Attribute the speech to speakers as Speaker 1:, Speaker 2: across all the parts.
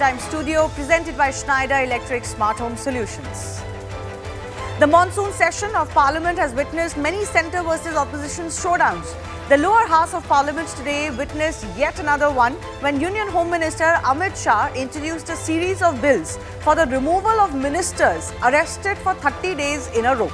Speaker 1: Time Studio, presented by Schneider Electric Smart Home Solutions. The monsoon session of Parliament has witnessed many centre versus opposition showdowns. The lower house of Parliament today witnessed yet another one when Union Home Minister Amit Shah introduced a series of bills for the removal of ministers arrested for 30 days in a row.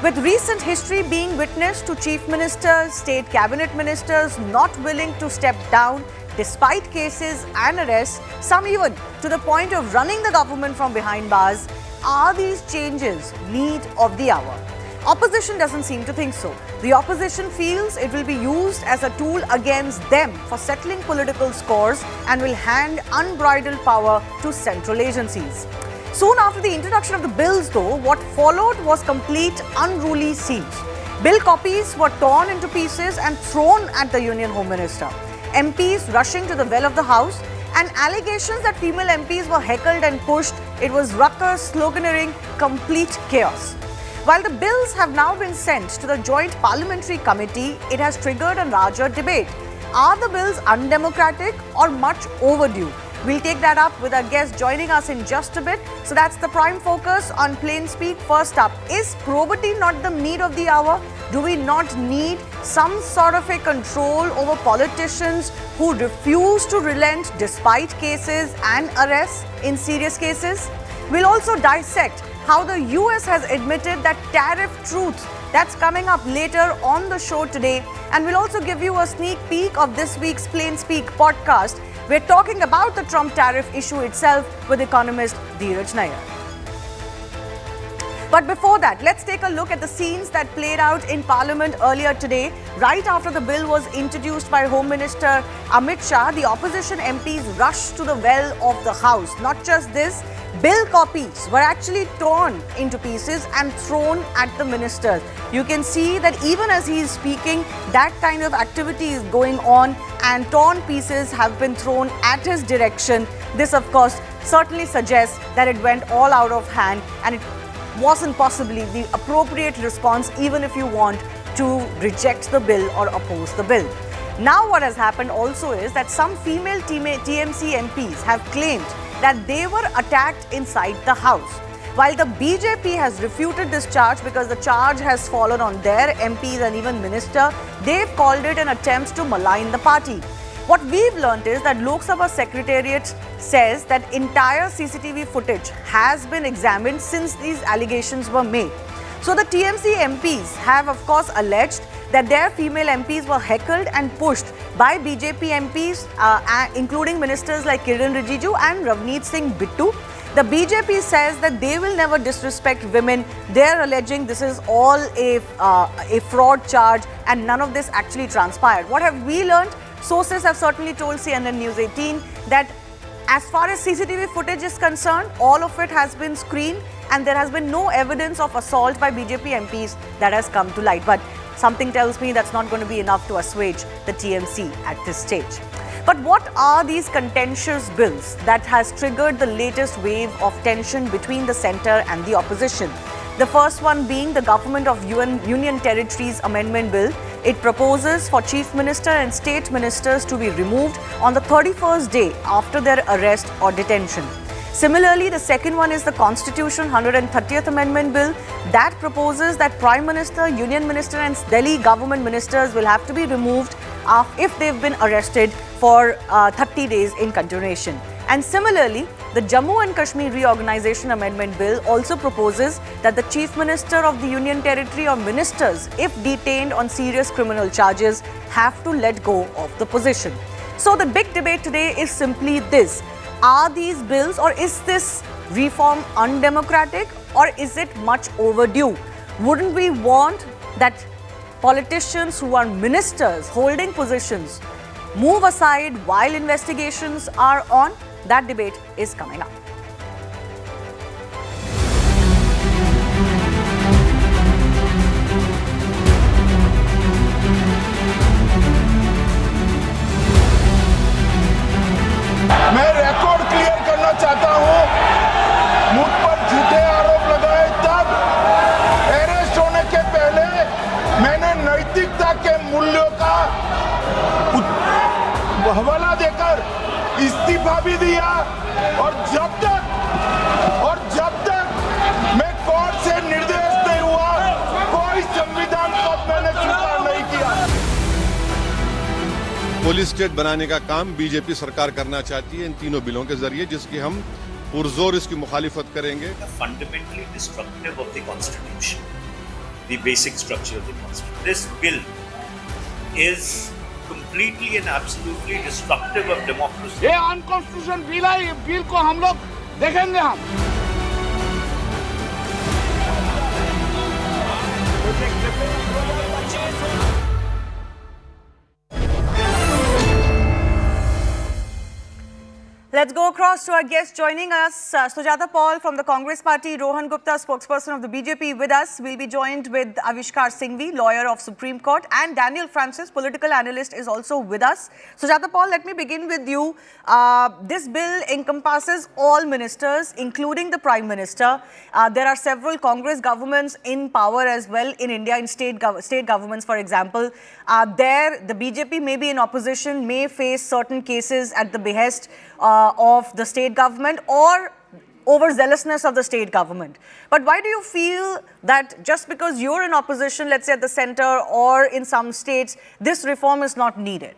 Speaker 1: With recent history being witnessed to chief ministers, state cabinet ministers not willing to step down despite cases and arrests, some even to the point of running the government from behind bars, are these changes need of the hour? Opposition doesn't seem to think so. The opposition feels it will be used as a tool against them for settling political scores and will hand unbridled power to central agencies. Soon after the introduction of the bills, though, what followed was complete unruly scenes. Bill copies were torn into pieces and thrown at the Union Home Minister. MPs rushing to the well of the House, and allegations that female MPs were heckled and pushed. It was ruckus, sloganeering, complete chaos. While the bills have now been sent to the Joint Parliamentary Committee, it has triggered a larger debate. Are the bills undemocratic or much overdue? We'll take that up with our guest joining us in just a bit. So that's the prime focus on Plain Speak. First up, is probity not the need of the hour? Do we not need some sort of a control over politicians who refuse to relent despite cases and arrests in serious cases? We'll also dissect how the US has admitted that tariff truth. That's coming up later on the show today. And we'll also give you a sneak peek of this week's Plain Speak podcast. We're talking about the Trump tariff issue itself with economist Dheeraj Nair. But before that, let's take a look at the scenes that played out in Parliament earlier today. Right after the bill was introduced by Home Minister Amit Shah, the opposition MPs rushed to the well of the House. Not just this, bill copies were actually torn into pieces and thrown at the ministers. You can see that even as he is speaking, that kind of activity is going on and torn pieces have been thrown at his direction. This, of course, certainly suggests that it went all out of hand and it wasn't possibly the appropriate response, even if you want to reject the bill or oppose the bill. Now what has happened also is that some female TMC MPs have claimed that they were attacked inside the House. While the BJP has refuted this charge because the charge has fallen on their MPs and even minister, they've called it an attempt to malign the party. What we've learnt is that Lok Sabha Secretariat says that entire CCTV footage has been examined since these allegations were made. So the TMC MPs have of course alleged that their female MPs were heckled and pushed by BJP MPs, including ministers like Kiran Rijiju and Ravneet Singh Bittu. The BJP says that they will never disrespect women. They're alleging this is all a fraud charge and none of this actually transpired. What have we learned? Sources have certainly told CNN News 18 that as far as CCTV footage is concerned, all of it has been screened and there has been no evidence of assault by BJP MPs that has come to light. But something tells me that's not going to be enough to assuage the TMC at this stage. But what are these contentious bills that has triggered the latest wave of tension between the centre and the opposition? The first one being the Government of Union Territories Amendment Bill. It proposes for Chief Minister and State Ministers to be removed on the 31st day after their arrest or detention. Similarly, the second one is the Constitution 130th Amendment Bill that proposes that Prime Minister, Union Minister and Delhi government ministers will have to be removed if they've been arrested for 30 days in continuation. And similarly, the Jammu and Kashmir Reorganisation Amendment Bill also proposes that the Chief Minister of the Union Territory or ministers, if detained on serious criminal charges, have to let go of the position. So the big debate today is simply this. Are these bills or is this reform undemocratic or is it much overdue? Wouldn't we want that politicians who are ministers holding positions move aside while investigations are on? That debate is coming up.
Speaker 2: मैं record clear करना चाहता हूं, मुझ पर झूठे आरोप लगाए तब अरेस्ट होने के पहले मैंने नैतिकता के मूल्यों का हवाला देकर इस्तीफा भी दिया और जब तक मैं कोर्ट से निर्देश नहीं हुआ, कोई संविधान पद मैंने स्वीकार नहीं किया।
Speaker 3: पुलिस स्टेट बनाने का काम बीजेपी सरकार करना चाहती है इन तीनों बिलों के जरिए, जिसकी हम पुरजोर इसकी मुखालिफत करेंगे।
Speaker 4: Fundamentally destructive of the constitution, the basic structure of the constitution. This bill is completely and absolutely destructive of democracy.
Speaker 5: ये अनकॉन्स्टिट्यूशन बिल है, ये बिल को हम लोग देखेंगे हम।
Speaker 1: Let's go across to our guest joining us, Sujata Paul from the Congress Party, Rohan Gupta, spokesperson of the BJP with us. We'll be joined with Avishkar Singhvi, lawyer of Supreme Court, and Daniel Francis, political analyst, is also with us. Sujata Paul, let me begin with you. This bill encompasses all ministers, including the Prime Minister. There are several Congress governments in power as well in India, in state governments, for example. There, the BJP may be in opposition, may face certain cases at the behest of the state government or overzealousness of the state government. But why do you feel that just because you're in opposition, let's say at the center or in some states, this reform is not needed?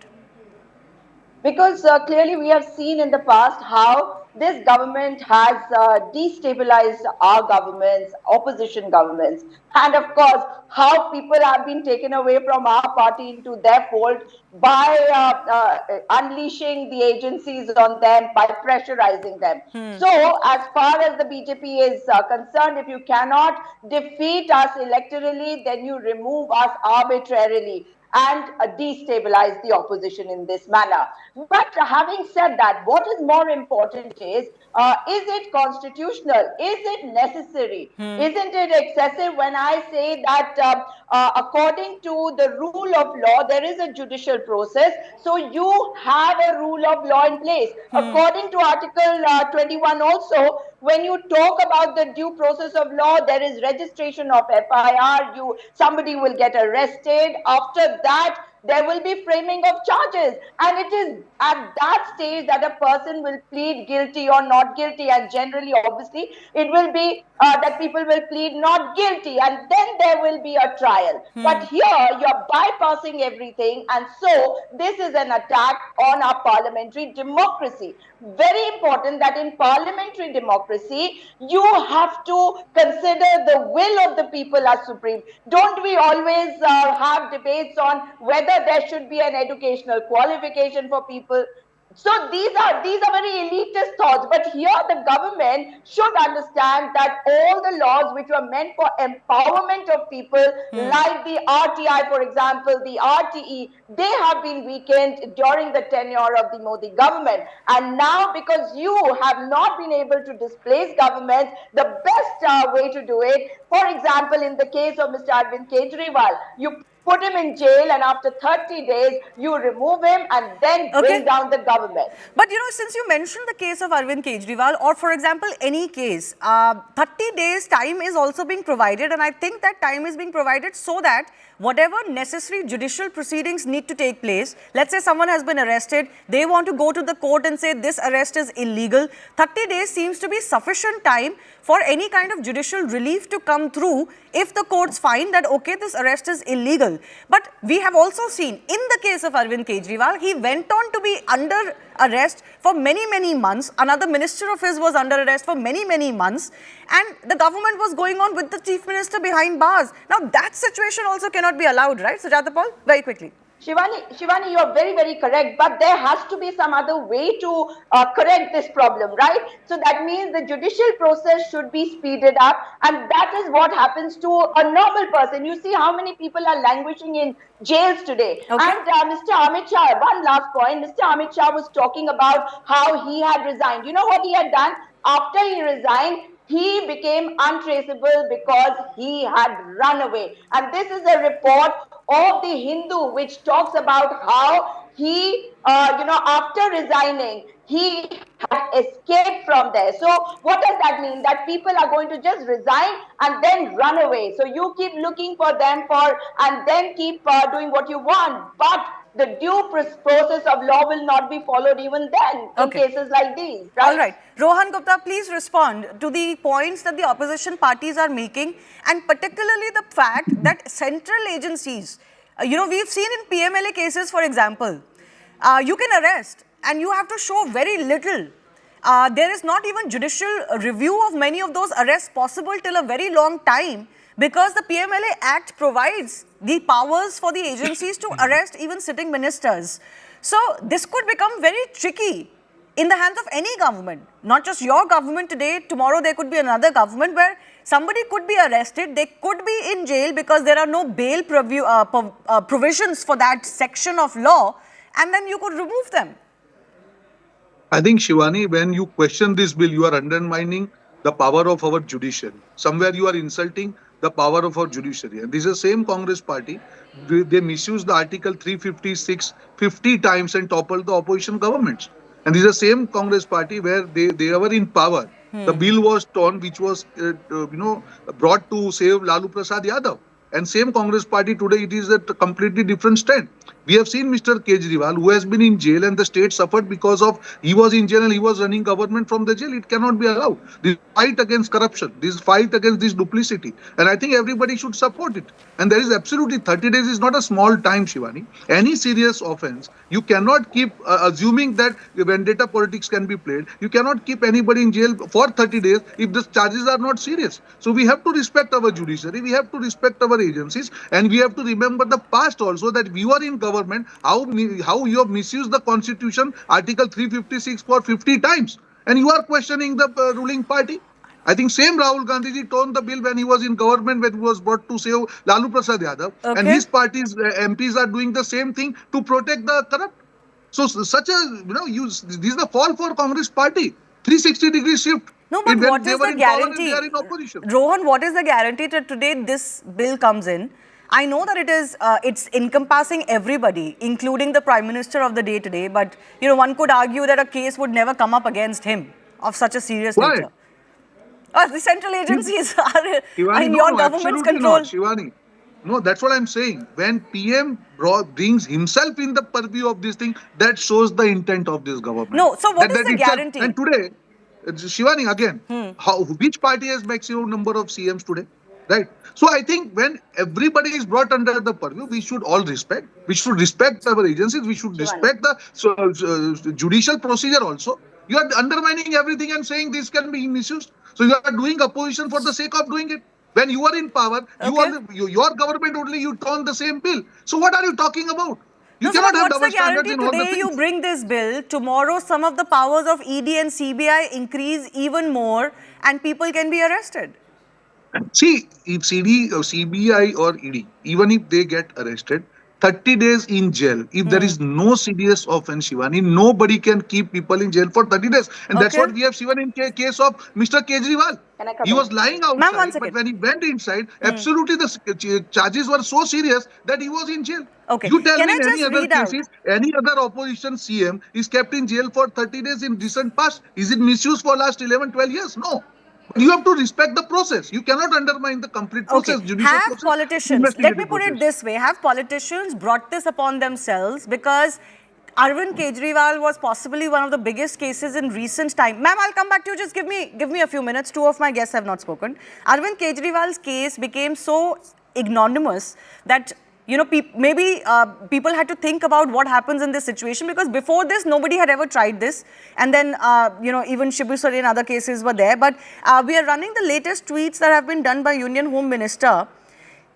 Speaker 6: Because clearly we have seen in the past how this government has destabilized our governments, opposition governments, and of course how people have been taken away from our party into their fold by unleashing the agencies on them, by pressurizing them. So as far as the BJP is concerned, if you cannot defeat us electorally, then you remove us arbitrarily and destabilize the opposition in this manner. But having said that, what is more important is it constitutional? Is it necessary? Isn't it excessive when I say that according to the rule of law, there is a judicial process, so you have a rule of law in place. According to Article 21 also, when you talk about the due process of law, there is registration of FIR, somebody will get arrested. After that, there will be framing of charges, and it is at that stage that a person will plead guilty or not guilty, and generally, obviously, it will be that people will plead not guilty, and then there will be a trial. But here, you're bypassing everything, and so this is an attack on our parliamentary democracy. Very important that in parliamentary democracy, you have to consider the will of the people as supreme. Don't we always have debates on whether there should be an educational qualification for people? So these are very elitist thoughts, but here the government should understand that all the laws which were meant for empowerment of people, like the RTI, for example, the RTE, they have been weakened during the tenure of the Modi government. And now, because you have not been able to displace governments, the best way to do it, for example, in the case of Mr. Arvind Kejriwal, you put him in jail, and after 30 days, you remove him and then bring down the government.
Speaker 1: But, since you mentioned the case of Arvind Kejriwal, or for example, any case, 30 days time is also being provided, and I think that time is being provided so that whatever necessary judicial proceedings need to take place, let's say someone has been arrested, they want to go to the court and say this arrest is illegal, 30 days seems to be sufficient time for any kind of judicial relief to come through if the courts find that, okay, this arrest is illegal. But we have also seen, in the case of Arvind Kejriwal, he went on to be under arrest for many, many months. Another minister of his was under arrest for many, many months. And the government was going on with the chief minister behind bars. Now, that situation also cannot be allowed, right? Sujata Paul, very quickly.
Speaker 6: Shivani, you are very, very correct, but there has to be some other way to correct this problem, right? So that means the judicial process should be speeded up, and that is what happens to a normal person. You see how many people are languishing in jails today.
Speaker 1: Okay.
Speaker 6: And Mr. Amit Shah, one last point, Mr. Amit Shah was talking about how he had resigned. You know what he had done? After he resigned, he became untraceable because he had run away. And this is a report of the Hindu which talks about how he, after resigning, he had escaped from there. So what does that mean? That people are going to just resign and then run away. So you keep looking for them and then keep doing what you want. But the due process of law will not be followed even then in
Speaker 1: Okay.
Speaker 6: cases like these, right?
Speaker 1: All right. Rohan Gupta, please respond to the points that the opposition parties are making, and particularly the fact that central agencies, we've seen in PMLA cases, for example, you can arrest and you have to show very little. There is not even judicial review of many of those arrests possible till a very long time, because the PMLA Act provides the powers for the agencies to arrest even sitting ministers. So this could become very tricky in the hands of any government, not just your government today. Tomorrow there could be another government where somebody could be arrested, they could be in jail because there are no bail provisions for that section of law, and then you could remove them.
Speaker 7: I think, Shivani, when you question this bill, you are undermining the power of our judiciary. Somewhere you are insulting the power of our judiciary. And this is the same Congress party, they misuse the Article 356 50 times and topple the opposition governments. And this is the same Congress party where they were in power. The bill was torn, which was brought to save Lalu Prasad Yadav. And same Congress party today, it is a completely different stand. We have seen Mr. Kejriwal, who has been in jail, and the state suffered because of he was in jail and he was running government from the jail. It cannot be allowed. This fight against corruption, this fight against this duplicity, and I think everybody should support it. And there is absolutely 30 days is not a small time, Shivani. Any serious offense, you cannot keep assuming that vendetta politics can be played. You cannot keep anybody in jail for 30 days if the charges are not serious. So we have to respect our judiciary, we have to respect our agencies, and we have to remember the past also, that we were in government, how you have misused the constitution, Article 356 for 50 times, and you are questioning the ruling party. I think same Rahul Gandhi ji turned the bill when he was in government, when he was brought to save Lalu Prasad Yadav, and his party's MPs are doing the same thing to protect the corrupt. So such a, this is the fall for Congress party, 360 degree shift.
Speaker 1: No, but what is the guarantee?
Speaker 7: Rohan,
Speaker 1: what is the guarantee that today this bill comes in? I know that it's encompassing everybody, including the Prime Minister of the day today, but one could argue that a case would never come up against him of such a serious nature. The central agencies are in your government's control.
Speaker 7: Not, Shivani. No, that's what I'm saying. When PM brings himself in the purview of this thing, that shows the intent of this government.
Speaker 1: No, so what is the guarantee?
Speaker 7: And today, Shivani, again, which party has maximum number of CMs today? Right. So I think when everybody is brought under the purview, we should all respect. We should respect our agencies. We should respect the judicial procedure also. You are undermining everything and saying this can be misused. So you are doing opposition for the sake of doing it. When you are in power, your government only, you turn the same bill. So what are you talking about? You cannot have double standards in all the things.
Speaker 1: Today you bring this bill, tomorrow some of the powers of ED and CBI increase even more and people can be arrested.
Speaker 7: See, if CD or CBI or ED, even if they get arrested, 30 days in jail. If there is no serious offense, Shivani, nobody can keep people in jail for 30 days. And that's what we have seen in case of Mr. Kejriwal. He was lying outside, but when he went inside, absolutely the charges were so serious that he was in jail. You tell me any other cases, any other opposition CM is kept in jail for 30 days in recent past. Is it misuse for last 11, 12 years? No. You have to respect the process. You cannot undermine the complete process.
Speaker 1: Have politicians, let me put it this way, have politicians brought this upon themselves? Because Arvind Kejriwal was possibly one of the biggest cases in recent time. Ma'am, I'll come back to you. Just give me a few minutes. Two of my guests have not spoken. Arvind Kejriwal's case became so ignominious that maybe people had to think about what happens in this situation, because before this, nobody had ever tried this. And then, even Shibu Soren and other cases were there. But we are running the latest tweets that have been done by Union Home Minister.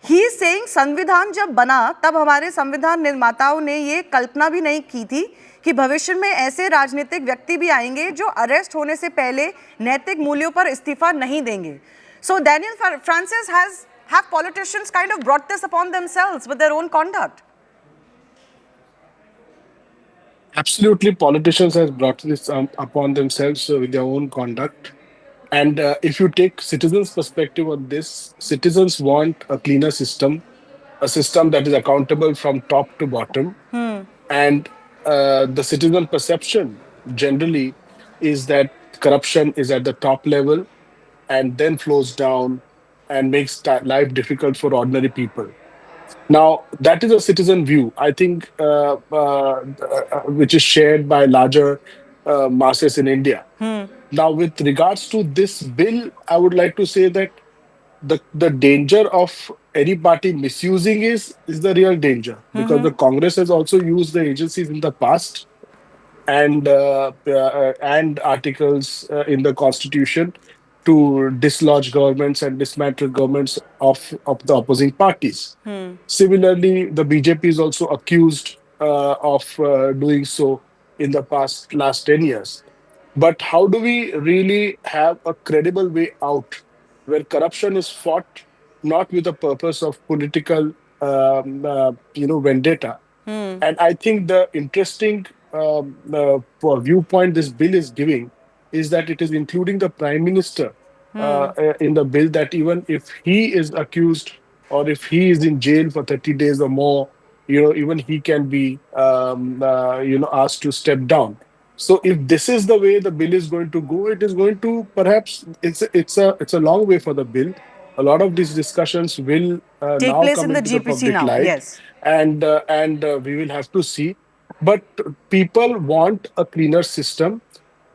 Speaker 1: He is saying, संविधान जब बना, तब हमारे संविधान निर्माताओं ने ये कल्पना भी नहीं की थी कि भविष्य में ऐसे राजनीतिक व्यक्ति भी आएंगे जो अरेस्ट होने से पहले नैतिक मूल्यों पर इस्तीफा नहीं देंगे. So Daniel Francis have politicians kind of brought this upon themselves with their own conduct?
Speaker 8: Absolutely, politicians have brought this upon themselves with their own conduct. And if you take citizens' perspective on this, citizens want a cleaner system, a system that is accountable from top to bottom. And the citizen perception generally is that corruption is at the top level and then flows down and makes life difficult for ordinary people. Now, that is a citizen view, I think, which is shared by larger masses in India. Now, with regards to this bill, I would like to say that the danger of any party misusing is the real danger, because the Congress has also used the agencies in the past and articles in the constitution to dislodge governments and dismantle governments of the opposing parties. Similarly, the BJP is also accused of doing so in the past last 10 years. But how do we really have a credible way out where corruption is fought not with the purpose of political vendetta? And I think the interesting viewpoint this bill is giving is that it is including the prime minister in the bill, that even if he is accused or if he is in jail for 30 days or more, even he can be, asked to step down. So if this is the way the bill is going to go, it is going to perhaps it's a long way for the bill. A lot of these discussions will
Speaker 1: Take
Speaker 8: now
Speaker 1: place
Speaker 8: come
Speaker 1: in the
Speaker 8: into the
Speaker 1: GPC
Speaker 8: public
Speaker 1: now.
Speaker 8: light,
Speaker 1: Yes.
Speaker 8: and we will have to see. But people want a cleaner system,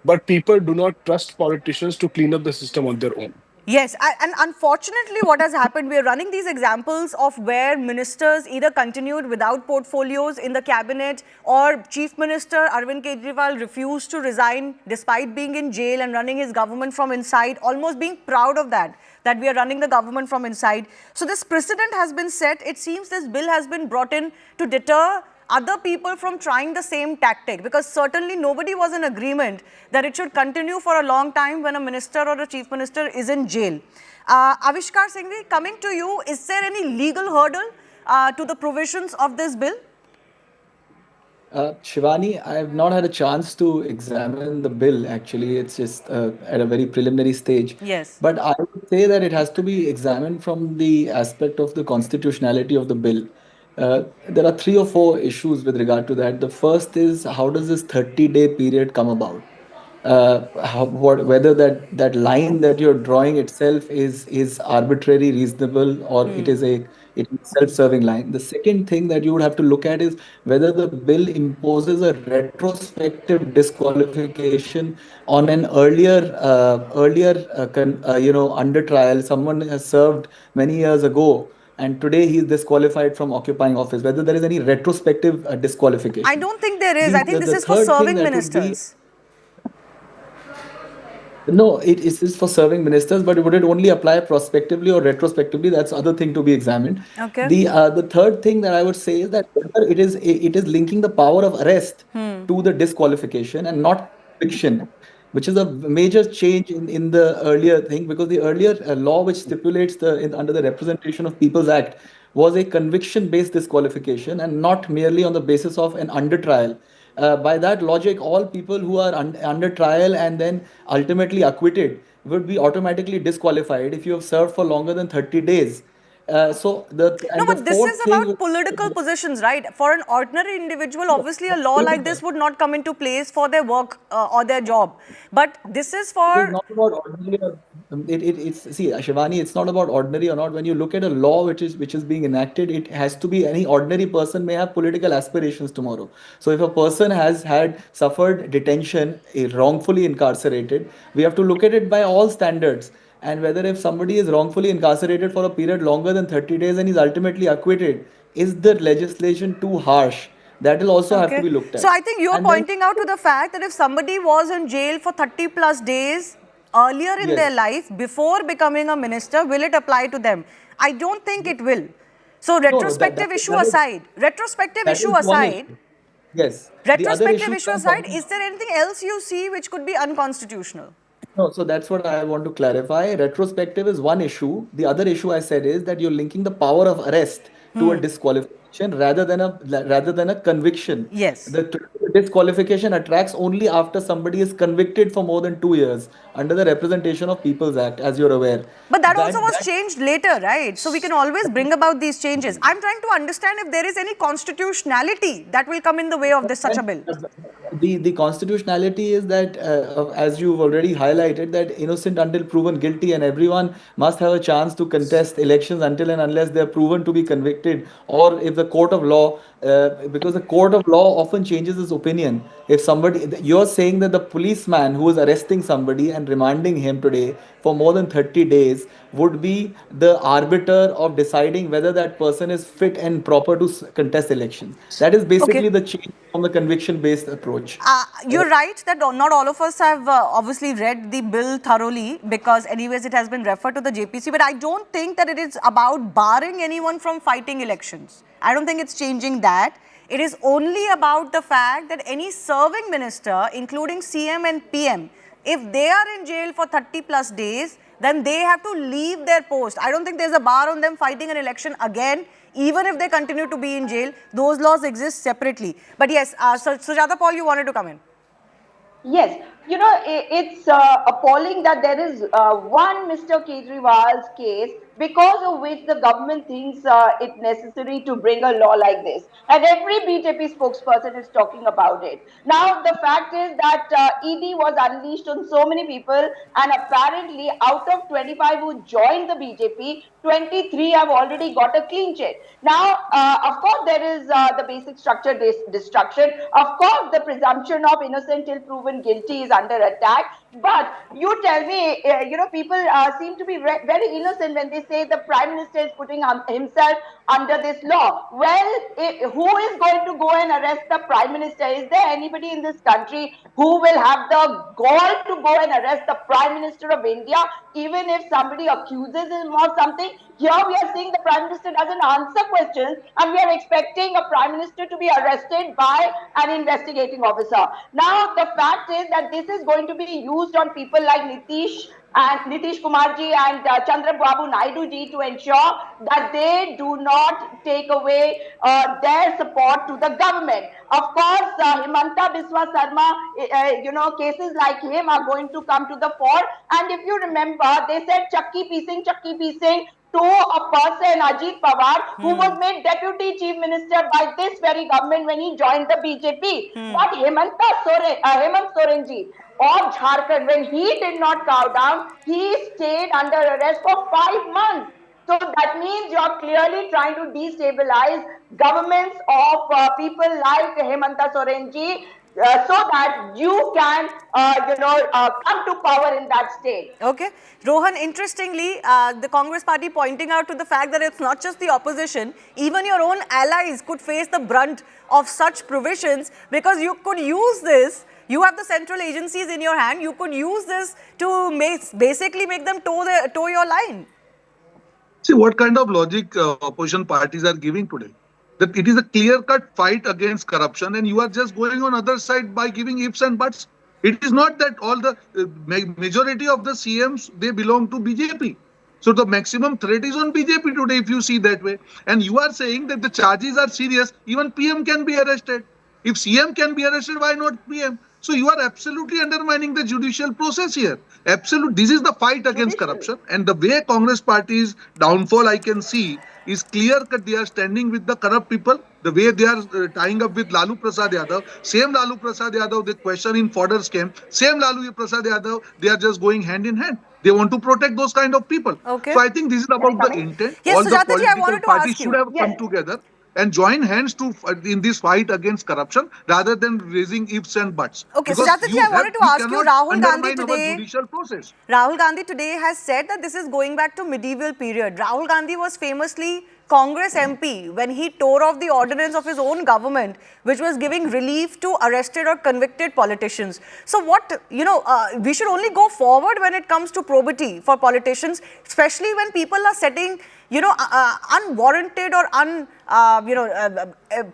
Speaker 8: but people do not trust politicians to clean up the system on their own.
Speaker 1: Yes, and unfortunately what has happened, we are running these examples of where ministers either continued without portfolios in the cabinet, or Chief Minister Arvind Kejriwal refused to resign despite being in jail and running his government from inside, almost being proud of that we are running the government from inside. So this precedent has been set. It seems this bill has been brought in to deter other people from trying the same tactic, because certainly nobody was in agreement that it should continue for a long time when a minister or a chief minister is in jail. Avishkar Singhvi, coming to you, is there any legal hurdle to the provisions of this bill?
Speaker 9: Shivani, I have not had a chance to examine the bill actually. It's just at a very preliminary stage.
Speaker 1: Yes.
Speaker 9: But I would say that it has to be examined from the aspect of the constitutionality of the bill. There are three or four issues with regard to that. The first is, how does this 30-day period come about? Whether that line that you're drawing itself is arbitrary, reasonable, or it is a self-serving line. The second thing that you would have to look at is whether the bill imposes a retrospective disqualification on an under trial. Someone has served many years ago, and today he is disqualified from occupying office. Whether there is any retrospective disqualification.
Speaker 1: I don't think there is. I think this
Speaker 9: The
Speaker 1: is for
Speaker 9: third thing
Speaker 1: serving
Speaker 9: that would be,
Speaker 1: ministers.
Speaker 9: no, it is for serving ministers, but would it only apply prospectively or retrospectively? That's other thing to be examined.
Speaker 1: Okay.
Speaker 9: The third thing that I would say is that whether it is linking the power of arrest to the disqualification and not conviction, which is a major change in the earlier thing, because the earlier law which stipulates under the Representation of People's Act was a conviction-based disqualification and not merely on the basis of an under trial. By that logic, all people who are under trial and then ultimately acquitted would be automatically disqualified if you have served for longer than 30 days.
Speaker 1: No, but this is about political positions, right? For an ordinary individual, obviously a law like this would not come into place for their work or their job. But this is for...
Speaker 9: It's not about ordinary. See, Shivani, it's not about ordinary or not. When you look at a law which is being enacted, it has to be, any ordinary person may have political aspirations tomorrow. So if a person has suffered detention, wrongfully incarcerated, we have to look at it by all standards. And whether if somebody is wrongfully incarcerated for a period longer than 30 days and is ultimately acquitted, is the legislation too harsh? That will also have to be looked at.
Speaker 1: So I think you're pointing out to the fact that if somebody was in jail for 30 plus days earlier in their life, before becoming a minister, will it apply to them? I don't think it will. So retrospective issue aside,
Speaker 9: yes.
Speaker 1: Retrospective issue aside, is there anything else you see which could be unconstitutional?
Speaker 9: No, so that's what I want to clarify. Retrospective is one issue. The other issue I said is that you're linking the power of arrest to a disqualification rather than a conviction.
Speaker 1: Yes.
Speaker 9: The disqualification attracts only after somebody is convicted for more than 2 years under the Representation of People's Act, as you're aware.
Speaker 1: But that also was
Speaker 9: That
Speaker 1: changed later, right? So we can always bring about these changes. I'm trying to understand if there is any constitutionality that will come in the way of this such a bill.
Speaker 9: the constitutionality is that, as you've already highlighted, that innocent until proven guilty, and everyone must have a chance to contest elections until and unless they are proven to be convicted, or if the court of law, because the court of law often changes its opinion. If somebody, you're saying that the policeman who is arresting somebody and remanding him today for more than 30 days would be the arbiter of deciding whether that person is fit and proper to contest elections. That is basically
Speaker 1: Okay.
Speaker 9: the change from the conviction-based approach.
Speaker 1: You're right that not all of us have obviously read the bill thoroughly, because anyways it has been referred to the JPC, but I don't think that it is about barring anyone from fighting elections. I don't think it's changing that. It is only about the fact that any serving minister, including CM and PM, if they are in jail for 30 plus days, then they have to leave their post. I don't think there's a bar on them fighting an election again, even if they continue to be in jail. Those laws exist separately. But yes, Sujata Paul, you wanted to come in.
Speaker 6: Yes, it's appalling that there is one Mr. Kejriwal's case because of which the government thinks it necessary to bring a law like this. And every BJP spokesperson is talking about it. Now, the fact is that ED was unleashed on so many people, and apparently out of 25 who joined the BJP, 23 have already got a clean sheet. Now, of course, there is the basic structure destruction. Of course, the presumption of innocent till proven guilty is under attack. But you tell me, people seem to be very innocent when they say the Prime Minister is putting himself under this law. Well, who is going to go and arrest the Prime Minister? Is there anybody in this country who will have the gall to go and arrest the Prime Minister of India, even if somebody accuses him of something? Here we are seeing the Prime Minister doesn't answer questions, and we are expecting a Prime Minister to be arrested by an investigating officer. Now, the fact is that this is going to be used on people like Nitish Kumarji and Chandrababu Naidu ji to ensure that they do not take away their support to the government. Of course, Himanta Biswa Sarma, cases like him are going to come to the fore. And if you remember, they said chakki piecing to a person, Ajit Pawar, who was made Deputy Chief Minister by this very government when he joined the BJP. But Hemant Soren ji of Jharkhand, when he did not cow down, he stayed under arrest for 5 months. So that means you're clearly trying to destabilize governments of people like Hemanta Soren ji, so that you can, come to power in that state.
Speaker 1: Okay. Rohan, interestingly, the Congress party pointing out to the fact that it's not just the opposition, even your own allies could face the brunt of such provisions, because you could use this. You have the central agencies in your hand. You could use this to basically make them toe your line.
Speaker 7: See what kind of logic opposition parties are giving today. That it is a clear-cut fight against corruption, and you are just going on other side by giving ifs and buts. It is not that all the majority of the CMs, they belong to BJP. So the maximum threat is on BJP today, if you see that way. And you are saying that the charges are serious. Even PM can be arrested. If CM can be arrested, why not PM? So you are absolutely undermining the judicial process here. Absolute. This is the fight against corruption. And the way Congress party's downfall I can see is clear that they are standing with the corrupt people. The way they are tying up with Lalu Prasad Yadav. Same Lalu Prasad Yadav, they question in fodder scam. Same Lalu Prasad Yadav, they are just going hand in hand. They want to protect those kind of people.
Speaker 1: Okay.
Speaker 7: So I think this is about the intent.
Speaker 1: Yes,
Speaker 7: all the
Speaker 1: Sujata ji, I wanted
Speaker 7: political
Speaker 1: to
Speaker 7: parties
Speaker 1: ask you.
Speaker 7: should have come together and join hands in this fight against corruption rather than raising ifs and buts.
Speaker 1: Okay,
Speaker 7: Because
Speaker 1: Sujata ji, I wanted to ask you, Rahul Gandhi today,
Speaker 7: judicial process.
Speaker 1: Rahul Gandhi today has said that this is going back to medieval period. Rahul Gandhi was famously Congress MP when he tore off the ordinance of his own government, which was giving relief to arrested or convicted politicians. So what, we should only go forward when it comes to probity for politicians, especially when people are setting, unwarranted or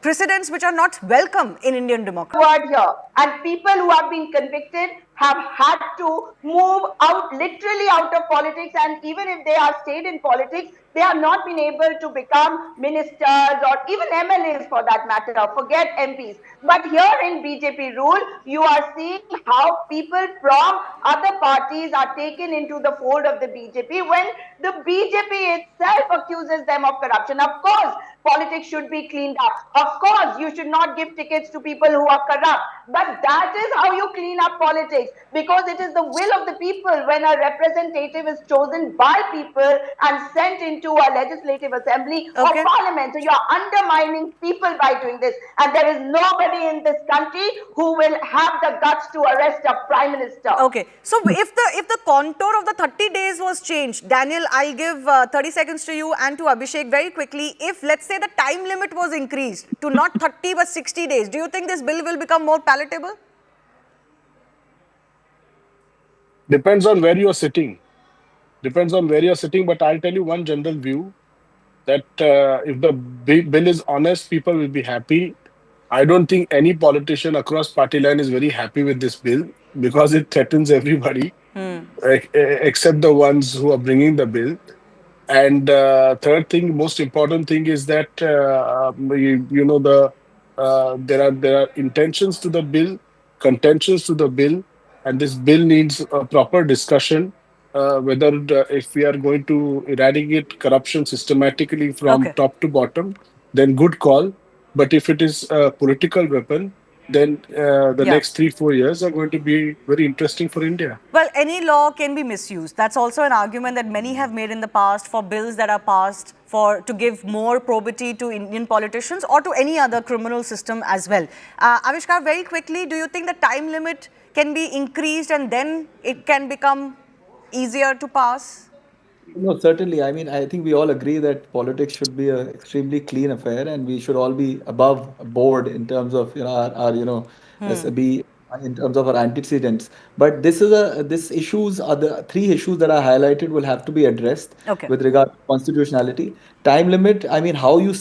Speaker 1: precedents which are not welcome in Indian democracy.
Speaker 6: Word here. And people who have been convicted have had to move out, literally out of politics, and even if they are stayed in politics, they have not been able to become ministers or even MLAs for that matter, forget MPs. But here in BJP rule, you are seeing how people from other parties are taken into the fold of the BJP when the BJP itself accuses them of corruption. Of course, politics should be cleaned up. Of course, you should not give tickets to people who are corrupt. But that is how you clean up politics, because it is the will of the people when a representative is chosen by people and sent into a legislative assembly or parliament. So you are undermining people by doing this. And there is nobody in this country who will have the guts to arrest a prime minister.
Speaker 1: Okay. So if the contour of the 30 days was changed, Daniel, I'll give 30 seconds to you and to Abhishek very quickly. If, let's say, the time limit was increased to not 30 but 60 days, do you think this bill will become more palatable?
Speaker 8: Depends on where you are sitting. Depends on where you are sitting. But I'll tell you one general view that if the bill is honest, people will be happy. I don't think any politician across party line is very happy with this bill because it threatens everybody, except the ones who are bringing the bill. And third thing, most important thing is that there are intentions to the bill, contentions to the bill, and this bill needs a proper discussion. Whether if we are going to eradicate corruption systematically from top to bottom, then good call. But if it is a political weapon, then the next 3-4 years are going to be very interesting for India.
Speaker 1: Well, any law can be misused. That's also an argument that many have made in the past for bills that are passed to give more probity to Indian politicians or to any other criminal system as well. Avishkar, very quickly, do you think the time limit can be increased and then it can become easier to pass?
Speaker 9: No, certainly. I mean, I think we all agree that politics should be an extremely clean affair, and we should all be above board in terms of be in terms of our antecedents. But this issues are the three issues that are highlighted will have to be addressed with regard to constitutionality. Time limit. I mean, how you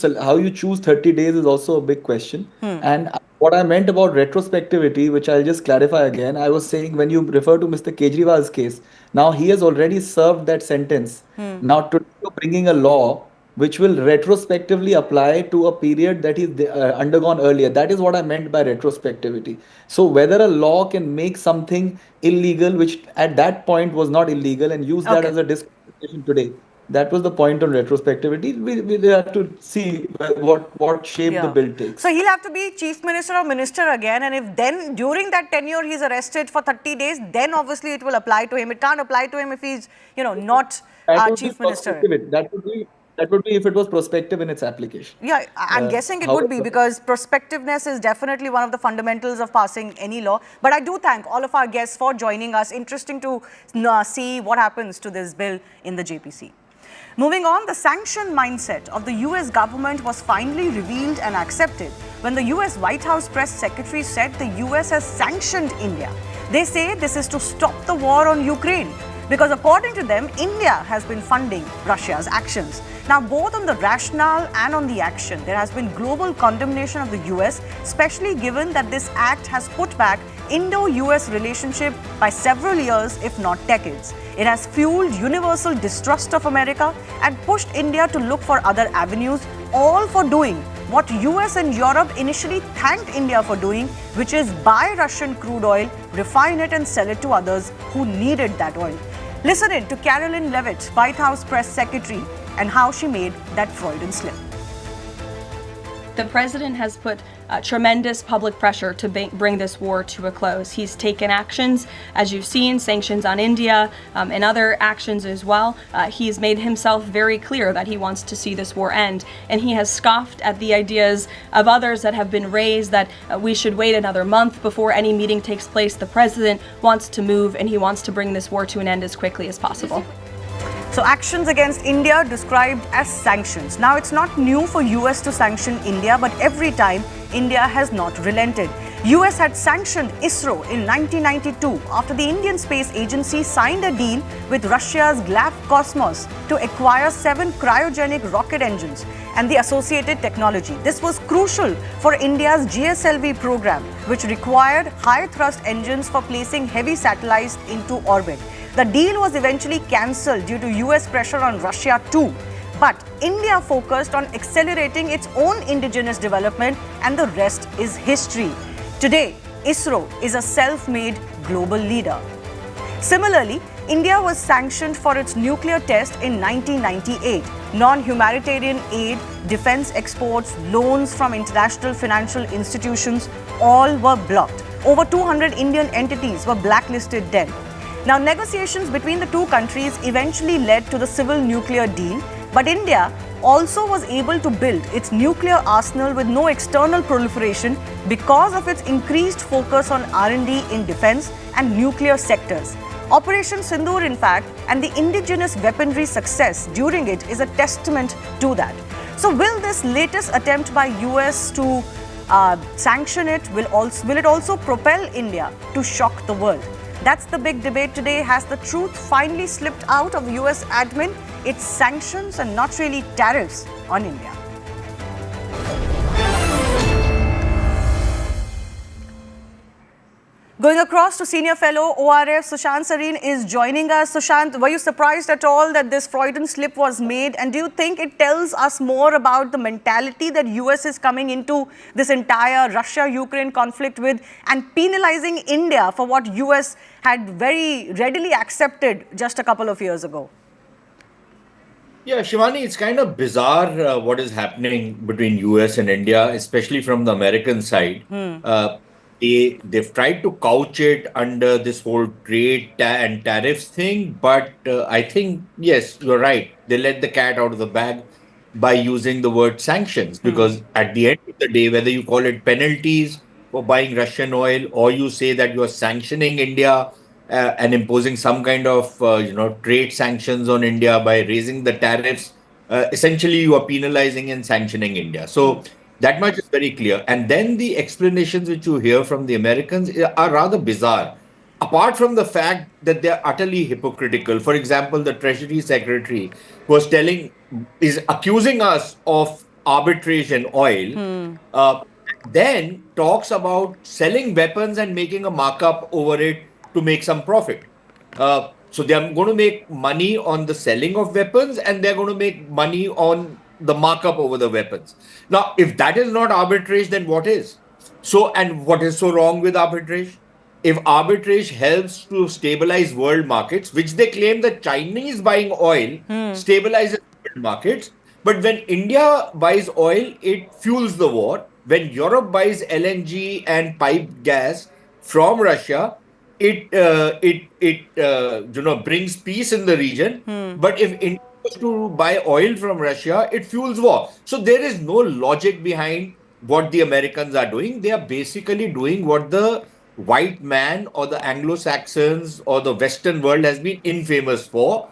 Speaker 9: choose 30 days is also a big question. And what I meant about retrospectivity, which I'll just clarify again, I was saying when you refer to Mr. Kejriwal's case, now he has already served that sentence. Now today you're bringing a law which will retrospectively apply to a period that he's undergone earlier. That is what I meant by retrospectivity. So whether a law can make something illegal, which at that point was not illegal, and use that as a disqualification today, that was the point on retrospectivity. We have to see what shape the bill takes.
Speaker 1: So he'll have to be chief minister or minister again, and if then during that tenure he's arrested for 30 days, then obviously it will apply to him. It can't apply to him if he's not chief minister.
Speaker 9: That would be if it was prospective in its application.
Speaker 1: Yeah, I'm guessing it would be, because prospectiveness is definitely one of the fundamentals of passing any law. But I do thank all of our guests for joining us. Interesting to see what happens to this bill in the JPC. Moving on, the sanction mindset of the US government was finally revealed and accepted when the US White House press secretary said the US has sanctioned India. They say this is to stop the war on Ukraine, because according to them, India has been funding Russia's actions. Now, both on the rationale and on the action, there has been global condemnation of the US, especially given that this act has put back Indo-US relationship by several years, if not decades. It has fueled universal distrust of America and pushed India to look for other avenues, all for doing what US and Europe initially thanked India for doing, which is buy Russian crude oil, refine it and sell it to others who needed that oil. Listen in to Carolyn Levitt, White House press secretary, and how she made that Freudian slip.
Speaker 10: The president has put tremendous public pressure to bring this war to a close. He's taken actions, as you've seen, sanctions on India and other actions as well. He's made himself very clear that he wants to see this war end. And he has scoffed at the ideas of others that have been raised that we should wait another month before any meeting takes place. The president wants to move, and he wants to bring this war to an end as quickly as possible.
Speaker 1: So actions against India described as sanctions. Now, it's not new for US to sanction India, but every time India has not relented. US had sanctioned ISRO in 1992 after the Indian Space Agency signed a deal with Russia's Cosmos to acquire 7 cryogenic rocket engines and the associated technology. This was crucial for India's GSLV program, which required high-thrust engines for placing heavy satellites into orbit. The deal was eventually cancelled due to US pressure on Russia too. But India focused on accelerating its own indigenous development, and the rest is history. Today, ISRO is a self-made global leader. Similarly, India was sanctioned for its nuclear test in 1998. Non-humanitarian aid, defense exports, loans from international financial institutions, all were blocked. Over 200 Indian entities were blacklisted then. Now, negotiations between the two countries eventually led to the civil nuclear deal, but India also was able to build its nuclear arsenal with no external proliferation because of its increased focus on R&D in defense and nuclear sectors. Operation Sindoor, in fact, and the indigenous weaponry success during it is a testament to that. So will this latest attempt by US to sanction it, will it also propel India to shock the world? That's the big debate today. Has the truth finally slipped out of US admin? It's sanctions and not really tariffs on India. Going across to senior fellow ORF, Sushant Sareen is joining us. Sushant, were you surprised at all that this Freudian slip was made? And do you think it tells us more about the mentality that US is coming into this entire Russia-Ukraine conflict with and penalizing India for what US had very readily accepted just a couple of years ago?
Speaker 11: Yeah, Shivani, it's kind of bizarre what is happening between US and India, especially from the American side. They've tried to couch it under this whole trade and tariffs thing, but I think, yes, you're right. They let the cat out of the bag by using the word sanctions, because at the end of the day, whether you call it penalties for buying Russian oil, or you say that you are sanctioning India and imposing some kind of trade sanctions on India by raising the tariffs, essentially you are penalizing and sanctioning India. So that much is very clear. And then the explanations which you hear from the Americans are rather bizarre. Apart from the fact that they're utterly hypocritical. For example, the Treasury Secretary is accusing us of arbitrage in oil, then talks about selling weapons and making a markup over it to make some profit. So they're going to make money on the selling of weapons, and they're going to make money on the markup over the weapons. Now, if that is not arbitrage, then what is? So, and what is so wrong with arbitrage? If arbitrage helps to stabilize world markets, which they claim that Chinese buying oil stabilizes world markets, but when India buys oil, it fuels the war. When Europe buys LNG and piped gas from Russia, it brings peace in the region. But if India was to buy oil from Russia, it fuels war. So there is no logic behind what the Americans are doing. They are basically doing what the white man or the Anglo-Saxons or the Western world has been infamous for.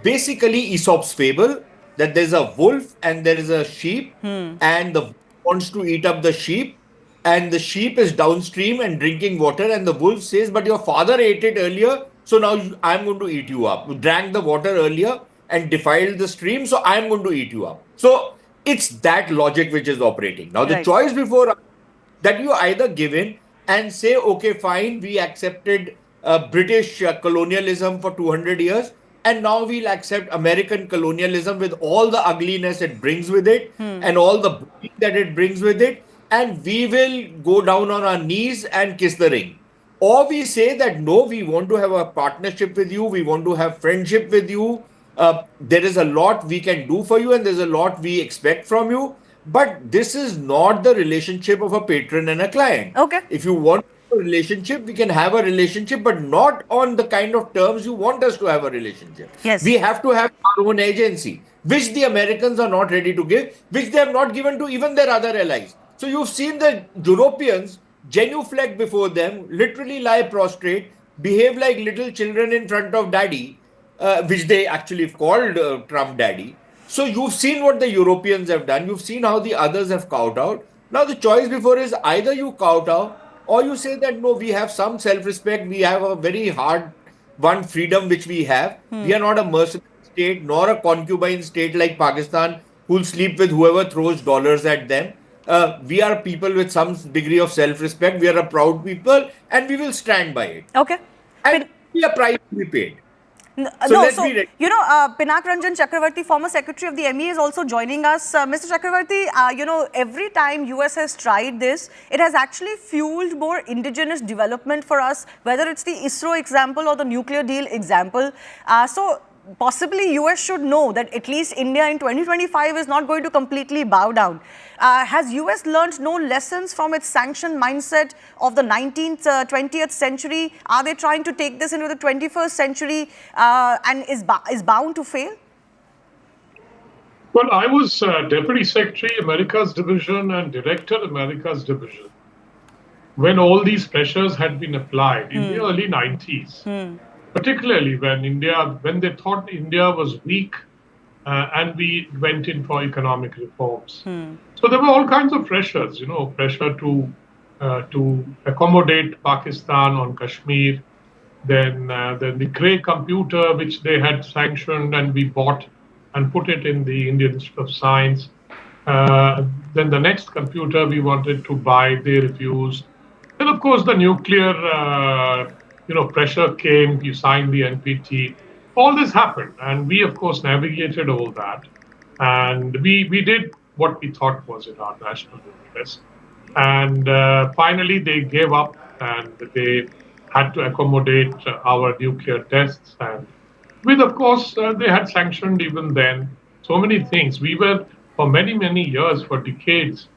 Speaker 11: Basically, Aesop's fable, that there's a wolf and there is a sheep, and the wolf wants to eat up the sheep, and the sheep is downstream and drinking water, and the wolf says, but your father ate it earlier, so now I'm going to eat you up. You drank the water earlier and defiled the stream, so I'm going to eat you up. So it's that logic which is operating. Now, the choice before that you either give in and say, okay, fine, we accepted British colonialism for 200 years, and now we'll accept American colonialism with all the ugliness it brings with it and all the bullying that it brings with it, and we will go down on our knees and kiss the ring. Or we say that, no, we want to have a partnership with you, we want to have friendship with you, there is a lot we can do for you and there's a lot we expect from you, but this is not the relationship of a patron and a client.
Speaker 1: Okay.
Speaker 11: If you want a relationship, we can have a relationship, but not on the kind of terms you want us to have a relationship.
Speaker 1: Yes.
Speaker 11: We have to have our own agency, which the Americans are not ready to give, which they have not given to even their other allies. So you've seen the Europeans genuflect before them, literally lie prostrate, behave like little children in front of daddy, which they actually called Trump daddy. So you've seen what the Europeans have done. You've seen how the others have kowtowed. Now the choice before is either you kowtow or you say that no, we have some self-respect, we have a very hard-won freedom which we have. We are not a mercenary state nor a concubine state like Pakistan who'll sleep with whoever throws dollars at them. We are people with some degree of self-respect. We are a proud people, and we will stand by it.
Speaker 1: Okay.
Speaker 11: And be a price to be paid.
Speaker 1: Pinak Ranjan Chakravarti, former secretary of the ME, is also joining us. Mr. Chakravarti, every time US has tried this, it has actually fueled more indigenous development for us, whether it's the ISRO example or the nuclear deal example. So possibly US should know that at least India in 2025 is not going to completely bow down. Has US learned no lessons from its sanction mindset of the 19th, 20th century? Are they trying to take this into the 21st century and is bound to fail?
Speaker 12: Well, I was Deputy Secretary, Americas Division, and Director, Americas Division, when all these pressures had been applied in the early 90s. Particularly when they thought India was weak and we went in for economic reforms. So there were all kinds of pressures, pressure to accommodate Pakistan on Kashmir, then the Cray computer, which they had sanctioned and we bought and put it in the Indian Institute of Science. Then the next computer we wanted to buy, they refused. Then, of course, the nuclear pressure came, you signed the NPT. All this happened, and we, of course, navigated all that. And we did what we thought was in our national interest. And finally, they gave up, and they had to accommodate our nuclear tests. And with, of course, they had sanctioned even then so many things. We were, for many, many years, for decades,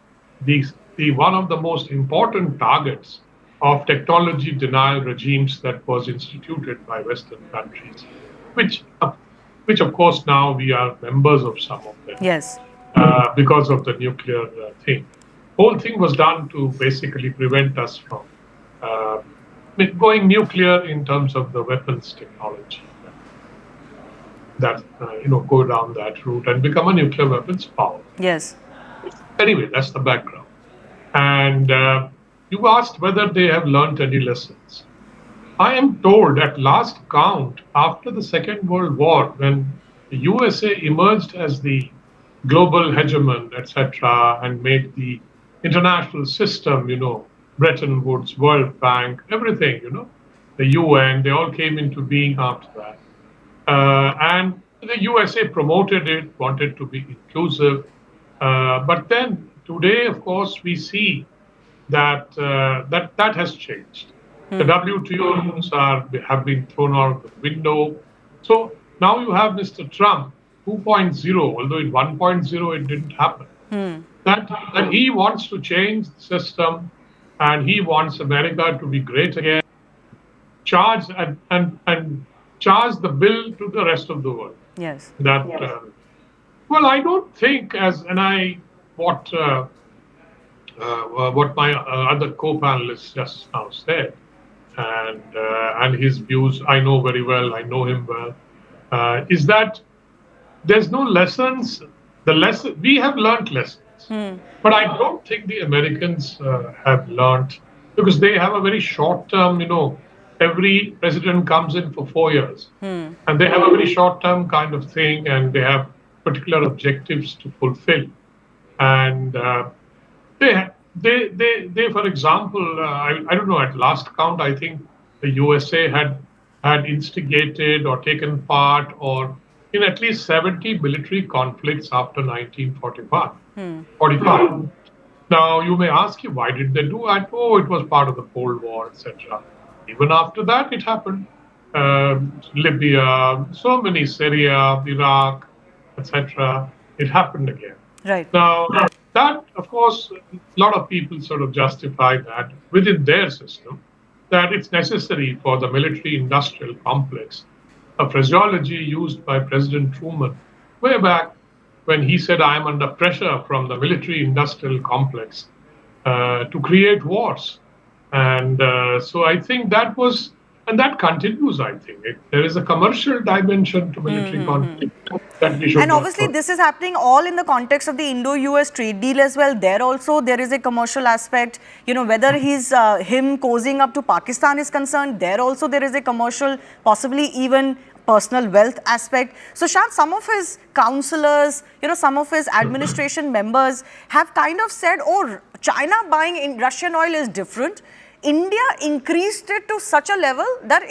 Speaker 12: the one of the most important targets of technology denial regimes that was instituted by Western countries, which of course now we are members of some of them.
Speaker 1: Yes.
Speaker 12: Because of the nuclear thing. Whole thing was done to basically prevent us from going nuclear in terms of the weapons technology. That go down that route and become a nuclear weapons power.
Speaker 1: Yes.
Speaker 12: Anyway, that's the background. And you asked whether they have learned any lessons. I am told at last count, after the Second World War, when the USA emerged as the global hegemon, etc., and made the international system, Bretton Woods, World Bank, everything, the UN, they all came into being after that. And the USA promoted it, wanted to be inclusive. But then today, of course, we see that that has changed. The WTO rules have been thrown out of the window. So now you have Mr. Trump 2.0, although in 1.0 it didn't happen. That he wants to change the system and he wants America to be great again, charge and charge the bill to the rest of the world.
Speaker 1: Yes.
Speaker 12: Well, I don't think what my other co-panelists just now said, and his views I know very well, I know him well, is that there's no lessons. We have learned lessons, but I don't think the Americans have learned, because they have a very short term, every president comes in for 4 years, and they have a very short term kind of thing, and they have particular objectives to fulfill. And they for example, I don't know, at last count, I think the USA had instigated or taken part or in at least 70 military conflicts after 1945. 45. Now, you may ask, why did they do that? Oh, it was part of the Cold War, etc. Even after that, it happened. Libya, so many, Syria, Iraq, etc. It happened again.
Speaker 1: Right.
Speaker 12: Now, that, of course, a lot of people sort of justify that within their system, that it's necessary for the military-industrial complex, a phraseology used by President Truman way back when he said, I am under pressure from the military-industrial complex to create wars. And so I think that was And that continues, I think. There is a commercial dimension to military conflict that we should
Speaker 1: And
Speaker 12: not
Speaker 1: obviously,
Speaker 12: forget.
Speaker 1: this is happening all in the context of the Indo-US trade deal as well. There also, there is a commercial aspect. You know, whether him cozying up to Pakistan is concerned, there also there is a commercial, possibly even personal wealth aspect. So, Shant, some of his councillors, you know, some of his administration members have kind of said, oh, China buying in Russian oil is different. India increased it to such a level that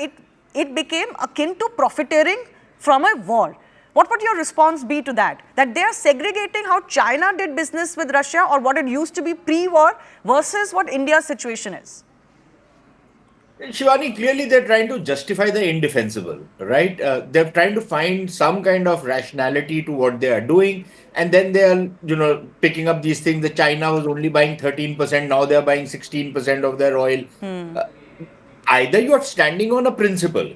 Speaker 1: it became akin to profiteering from a war. What would your response be to that? That they are segregating how China did business with Russia or what it used to be pre-war versus what India's situation is?
Speaker 11: Shivani, clearly they're trying to justify the indefensible, right? They're trying to find some kind of rationality to what they are doing. And then they are, picking up these things that China was only buying 13%, now they're buying 16% of their oil. Either you're standing on a principle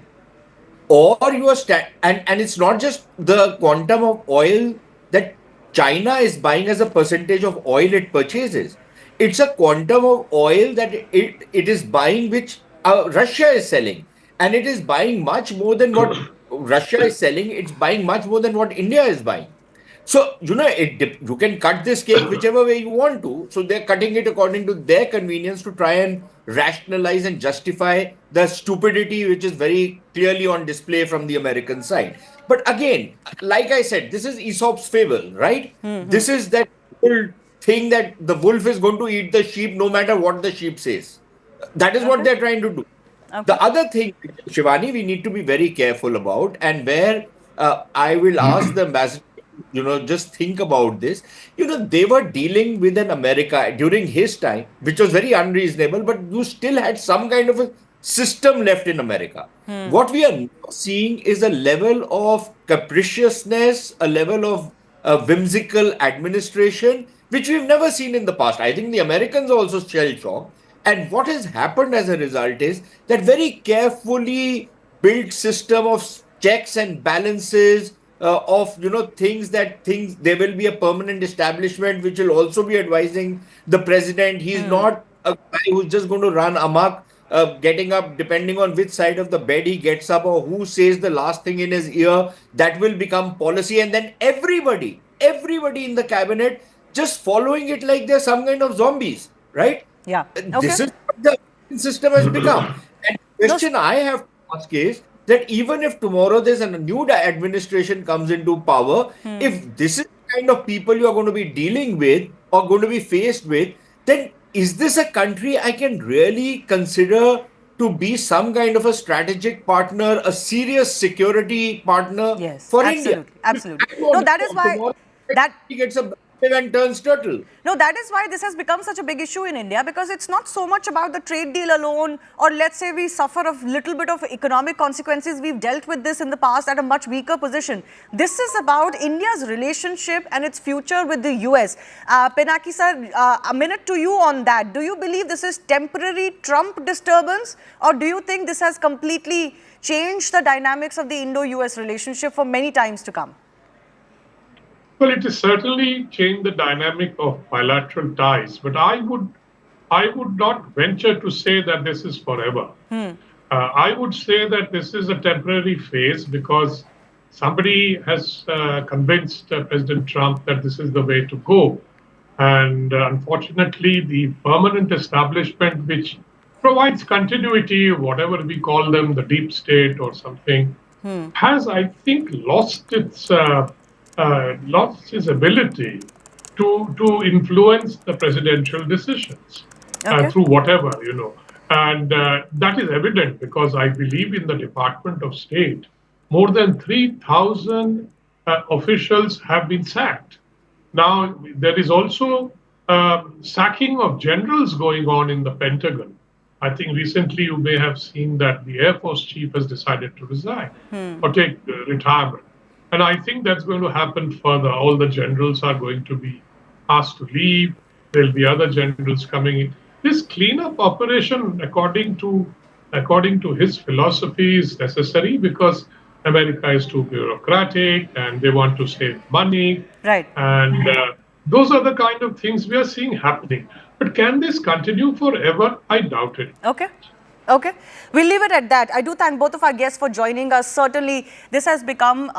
Speaker 11: or you are and it's not just the quantum of oil that China is buying as a percentage of oil it purchases. It's a quantum of oil that it is buying which Russia is selling. And it is buying much more than what Russia is selling. It's buying much more than what India is buying. So, you can cut this cake whichever way you want to. So they're cutting it according to their convenience to try and rationalize and justify the stupidity which is very clearly on display from the American side. But again, like I said, this is Aesop's fable, right? This is that whole thing that the wolf is going to eat the sheep no matter what the sheep says. That is what they're trying to do. The other thing, Shivani, we need to be very careful about, and where I will ask the ambassador, just think about this. They were dealing with an America during his time, which was very unreasonable, but you still had some kind of a system left in America. What we are now seeing is a level of capriciousness, a level of whimsical administration, which we've never seen in the past. I think the Americans are also shell-shocked. And what has happened as a result is that very carefully built system of checks and balances, of things there will be a permanent establishment which will also be advising the president. He's not a guy who's just going to run amok, getting up depending on which side of the bed he gets up or who says the last thing in his ear. That will become policy, and then everybody in the cabinet just following it like they're some kind of zombies, right?
Speaker 1: Yeah.
Speaker 11: This is what the system has become. And the question I have to ask is that even if tomorrow there's a new administration comes into power, if this is the kind of people you are going to be dealing with or going to be faced with, then is this a country I can really consider to be some kind of a strategic partner, a serious security partner for India?
Speaker 1: Absolutely. No, that is why
Speaker 11: he gets a and turns turtle.
Speaker 1: No, that is why this has become such a big issue in India, because it's not so much about the trade deal alone, or let's say we suffer a little bit of economic consequences. We've dealt with this in the past at a much weaker position. This is about India's relationship and its future with the US. Pinaki sir, a minute to you on that. Do you believe this is temporary Trump disturbance, or do you think this has completely changed the dynamics of the Indo-US relationship for many times to come?
Speaker 12: Well, it has certainly changed the dynamic of bilateral ties, but I would not venture to say that this is forever. I would say that this is a temporary phase because somebody has convinced President Trump that this is the way to go. And unfortunately, the permanent establishment, which provides continuity, whatever we call them, the deep state or something, has, I think, lost its ability to influence the presidential decisions through whatever, And that is evident because I believe in the Department of State, more than 3,000 officials have been sacked. Now, there is also sacking of generals going on in the Pentagon. I think recently you may have seen that the Air Force chief has decided to resign or take retirement. And I think that's going to happen further. All the generals are going to be asked to leave. There'll be other generals coming in. This cleanup operation, according to his philosophy, is necessary because America is too bureaucratic and they want to save money.
Speaker 1: Right.
Speaker 12: And those are the kind of things we are seeing happening. But can this continue forever? I doubt it.
Speaker 1: Okay. Okay, we'll leave it at that. I do thank both of our guests for joining us. Certainly, this has become,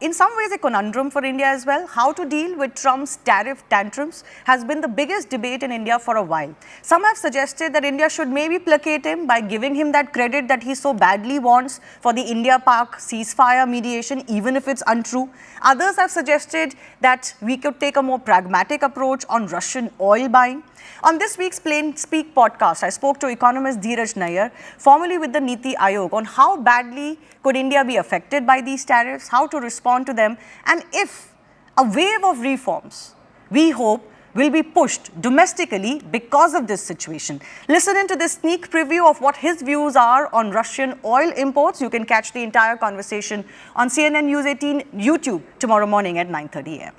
Speaker 1: in some ways, a conundrum for India as well. How to deal with Trump's tariff tantrums has been the biggest debate in India for a while. Some have suggested that India should maybe placate him by giving him that credit that he so badly wants for the India-Pak ceasefire mediation, even if it's untrue. Others have suggested that we could take a more pragmatic approach on Russian oil buying. On this week's Plain Speak podcast, I spoke to economist Dheeraj Nair, formerly with the Niti Aayog, on how badly could India be affected by these tariffs, how to respond to them, and if a wave of reforms, we hope, will be pushed domestically because of this situation. Listen into this sneak preview of what his views are on Russian oil imports. You can catch the entire conversation on CNN News 18 YouTube tomorrow morning at 9:30 a.m.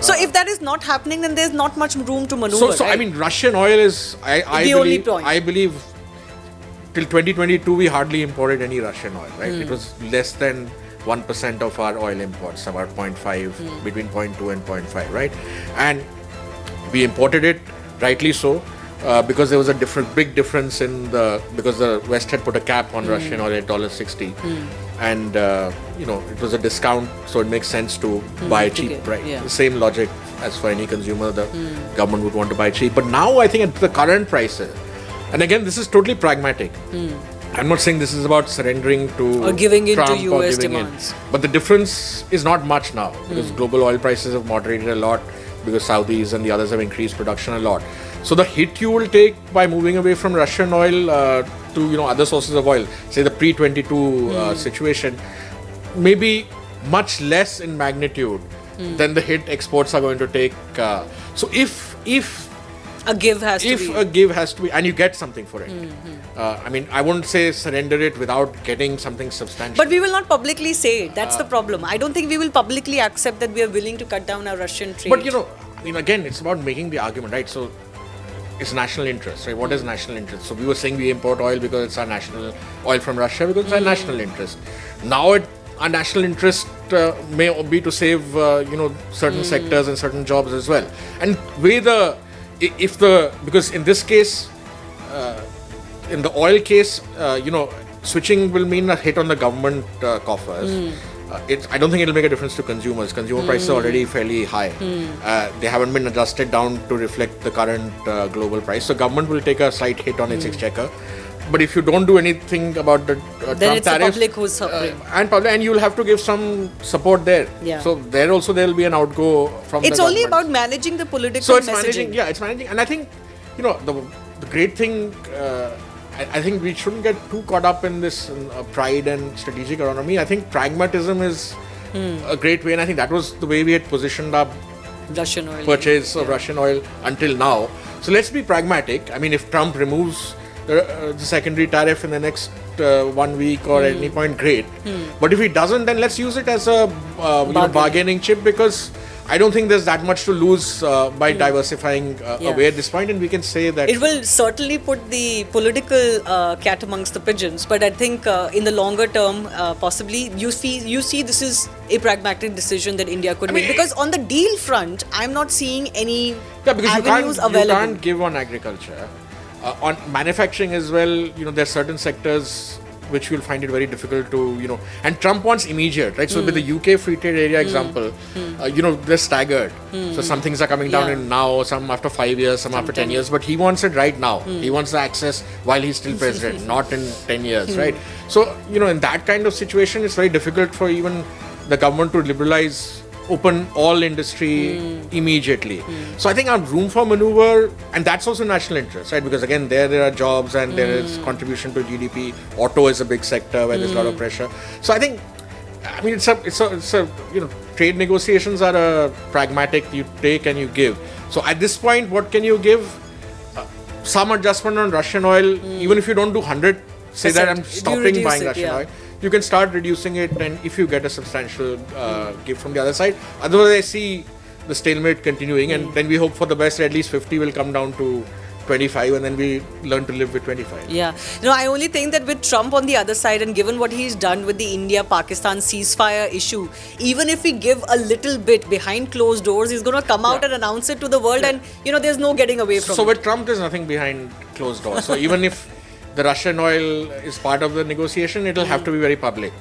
Speaker 1: So if that is not happening, then there's not much room to maneuver.
Speaker 13: So
Speaker 1: right?
Speaker 13: I mean, Russian oil is I believe till 2022 we hardly imported any Russian oil, right? It was less than 1% of our oil imports, about 0.5, between 0.2 and 0.5, right? And we imported it, rightly so, because there was a big difference because the West had put a cap on Russian oil at $60. And, it was a discount, so it makes sense to buy cheap, right? Yeah. The same logic as for any consumer, the government would want to buy cheap. But now I think at the current prices, and again, this is totally pragmatic. I'm not saying this is about surrendering to
Speaker 1: or giving in
Speaker 13: Trump
Speaker 1: to US demands.
Speaker 13: But the difference is not much now because global oil prices have moderated a lot because Saudis and the others have increased production a lot. So the hit you will take by moving away from Russian oil to other sources of oil, say the pre-22 situation, may be much less in magnitude than the hit exports are going to take. So if
Speaker 1: a give has
Speaker 13: to be, and you get something for it. I mean, I wouldn't say surrender it without getting something substantial.
Speaker 1: But we will not publicly say it. That's the problem. I don't think we will publicly accept that we are willing to cut down our Russian trade.
Speaker 13: But again, it's about making the argument, right? So it's national interest, right? What is national interest? So we were saying we import oil because it's our national oil from Russia because it's our national interest. Now our national interest may be to save certain sectors and certain jobs as well. And because in this case, in the oil case, switching will mean a hit on the government coffers. I don't think it'll make a difference to consumers. Consumer prices are already fairly high. They haven't been adjusted down to reflect the current global price. So government will take a slight hit on its exchequer. But if you don't do anything about the
Speaker 1: then
Speaker 13: Trump tariff,
Speaker 1: the public who's suffering.
Speaker 13: And you'll have to give some support there.
Speaker 1: Yeah.
Speaker 13: So there also there will be an outgo from.
Speaker 1: It's
Speaker 13: the
Speaker 1: only
Speaker 13: government.
Speaker 1: about managing the political
Speaker 13: So it's
Speaker 1: messaging.
Speaker 13: it's managing, and I think the great thing. I think we shouldn't get too caught up in this pride and strategic autonomy. I think pragmatism is a great way, and I think that was the way we had positioned our
Speaker 1: Russian oil
Speaker 13: purchase of Russian oil until now. So let's be pragmatic. I mean, if Trump removes the secondary tariff in the next 1 week or at any point, great. But if he doesn't, then let's use it as a bargaining chip, because I don't think there's that much to lose by diversifying away at this point, and we can say that
Speaker 1: it will certainly put the political cat amongst the pigeons. But I think in the longer term, possibly you see this is a pragmatic decision that India could make, because on the deal front, I'm not seeing any avenues available.
Speaker 13: You can't give on agriculture. On manufacturing as well, there are certain sectors which you'll find it very difficult to, and Trump wants immediate, right? So with the UK free trade area example, they're staggered. So some things are coming down in now, some after 5 years, some after 10 years, but he wants it right now. He wants the access while he's still president, not in 10 years, right? So, in that kind of situation, it's very difficult for even the government to open all industry immediately. So I think our room for maneuver, and that's also national interest, right? Because again, there are jobs and there is contribution to GDP. Auto is a big sector where there's a lot of pressure. So I think, it's a trade negotiations are a pragmatic, you take and you give. So at this point, what can you give? Some adjustment on Russian oil, even if you don't do 100, say that I'm stopping buying Russian oil. You can start reducing it, and if you get a substantial gift from the other side. Otherwise, I see the stalemate continuing, and then we hope for the best. At least 50 will come down to 25 and then we learn to live with 25.
Speaker 14: Yeah. No, I only think that with Trump on the other side and given what he's done with the India-Pakistan ceasefire issue, even if we give a little bit behind closed doors, he's going to come out and announce it to the world and, there's no getting away from it.
Speaker 13: So with Trump, there's nothing behind closed doors. So even if the Russian oil is part of the negotiation, it'll have to be very public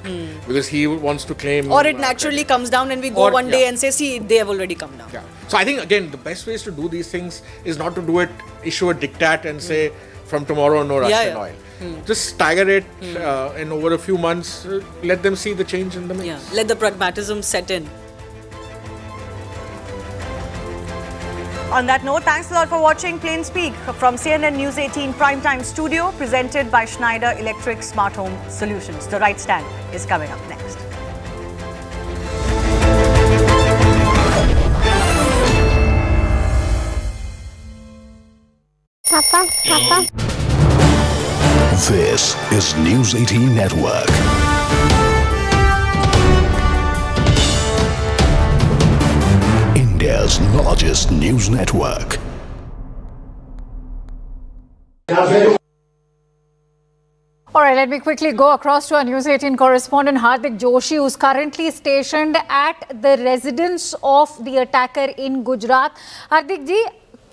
Speaker 13: because he wants to claim...
Speaker 14: Or it naturally comes down and we go one day and say, see, they have already come down.
Speaker 13: Yeah. So I think, again, the best ways to do these things is not to do it, issue a diktat and say, from tomorrow, no Russian oil. Just stagger it and over a few months, let them see the change in the mix.
Speaker 14: Yeah. Let the pragmatism set in.
Speaker 1: On that note, thanks a lot for watching Plain Speak from CNN News 18 Primetime Studio, presented by Schneider Electric Smart Home Solutions. The Right Stand is coming up next.
Speaker 15: Papa. This is News 18 Network. India's largest news network.
Speaker 16: All right, let me quickly go across to our News 18 correspondent Hardik Joshi, who's currently stationed at the residence of the attacker in Gujarat. Hardik ji,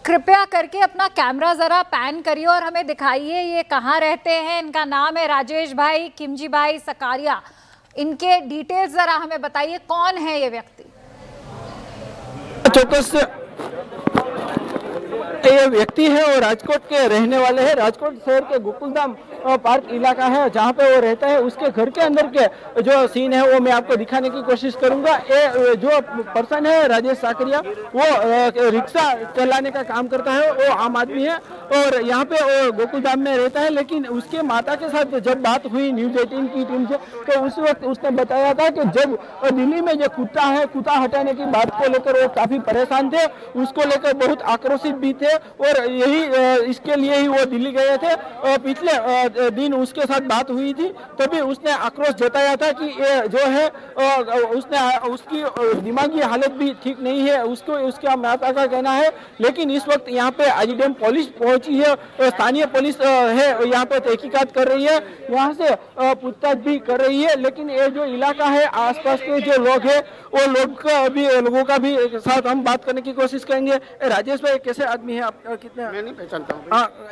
Speaker 16: कृपया करके अपना camera जरा pan करिए और हमें दिखाइए ये कहाँ रहते हैं. इनका नाम है राजेश भाई, किमजी भाई, सकारिया. इनके डिटेल्स जरा हमें बताइए, कौन है ये व्यक्ति?
Speaker 17: ચોક્કસ ये व्यक्ति है और राजकोट के रहने वाले हैं. राजकोट शहर के गोकुलधाम पार्क इलाका है जहाँ पे वो रहता है. उसके घर के अंदर के जो सीन है वो मैं आपको दिखाने की कोशिश करूंगा. ये जो पर्सन है राजेश साकरिया, वो रिक्शा चलाने का काम करता है. वो आम आदमी है और यहाँ पे गोकुलधाम में रहता है. लेकिन उसके माता के साथ जब बात हुई न्यूज 18 की टीम से, तो उस वक्त उसने बताया था कि जब दिल्ली में जो कुत्ता है, कुत्ता हटाने की बात को लेकर वो काफी परेशान थे, उसको लेकर बहुत आक्रोशित भी थे और यही इसके लिए ही वो दिल्ली गए थे. पिछले दिन उसके साथ बात हुई थी, तभी उसने आक्रोश जताया था कि ये जो है उसकी दिमागी हालत भी ठीक नहीं है, उसको उसके माता का कहना है. लेकिन इस वक्त यहाँ पे आईजीडीएम पुलिस पहुंची है, स्थानीय पुलिस है यहाँ पे तहकीकात कर रही है, यहाँ से पूछताछ भी कर रही है. लेकिन ये जो इलाका है, आसपास के जो लोग हैं, वो लोगों का भी साथ हम बात करने की कोशिश करेंगे. राजेश भाई, कैसे आदमी है आप? कितने? मैं नहीं पहचानता हूँ.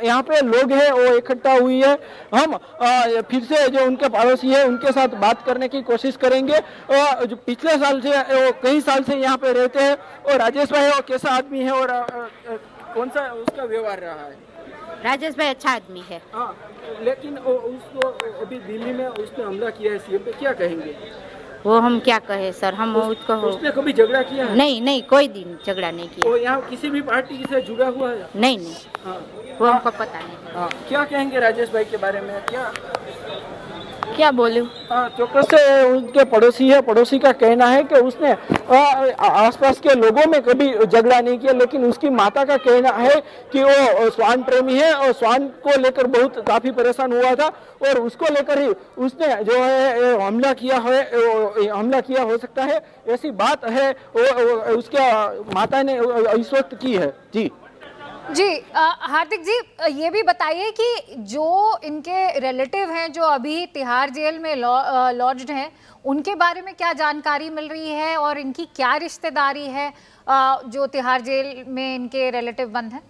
Speaker 17: यहाँ पे लोग हैं वो इकट्ठा हुई है. हम फिर से जो उनके पड़ोसी है उनके साथ बात करने की कोशिश करेंगे. जो पिछले साल से कई साल से यहाँ पे रहते हैं. और राजेश भाई, वो कैसा आदमी है और कौन सा उसका व्यवहार रहा है?
Speaker 18: राजेश भाई अच्छा आदमी है.
Speaker 17: हाँ, लेकिन उसको अभी दिल्ली में उसने हमला किया है सीएम पे, क्या कहेंगे?
Speaker 18: वो हम क्या कहे सर, हम उसको
Speaker 17: उसने कभी झगड़ा किया है?
Speaker 18: नहीं, कोई दिन झगड़ा नहीं किया.
Speaker 17: वो यहाँ किसी भी पार्टी से जुड़ा हुआ है?
Speaker 18: नहीं.
Speaker 17: हाँ.
Speaker 18: वो हमको पता नहीं.
Speaker 17: क्या कहेंगे राजेश भाई के बारे में?
Speaker 18: क्या बोलूं?
Speaker 17: चौकस से उनके पड़ोसी है, पड़ोसी का कहना है कि उसने आसपास के लोगों में कभी झगड़ा नहीं किया. लेकिन उसकी माता का कहना है कि वो श्वान प्रेमी है और श्वान को लेकर बहुत काफी परेशान हुआ था और उसको लेकर ही उसने जो है हमला किया हो सकता है, ऐसी बात है उसके माता ने इस वक्त की है.
Speaker 16: जी हार्दिक जी, ये भी बताइए कि जो इनके रिलेटिव हैं जो अभी तिहाड़ जेल में लॉज्ड हैं, उनके बारे में क्या जानकारी मिल रही है और इनकी क्या रिश्तेदारी है जो तिहाड़ जेल में इनके रिलेटिव बंद हैं?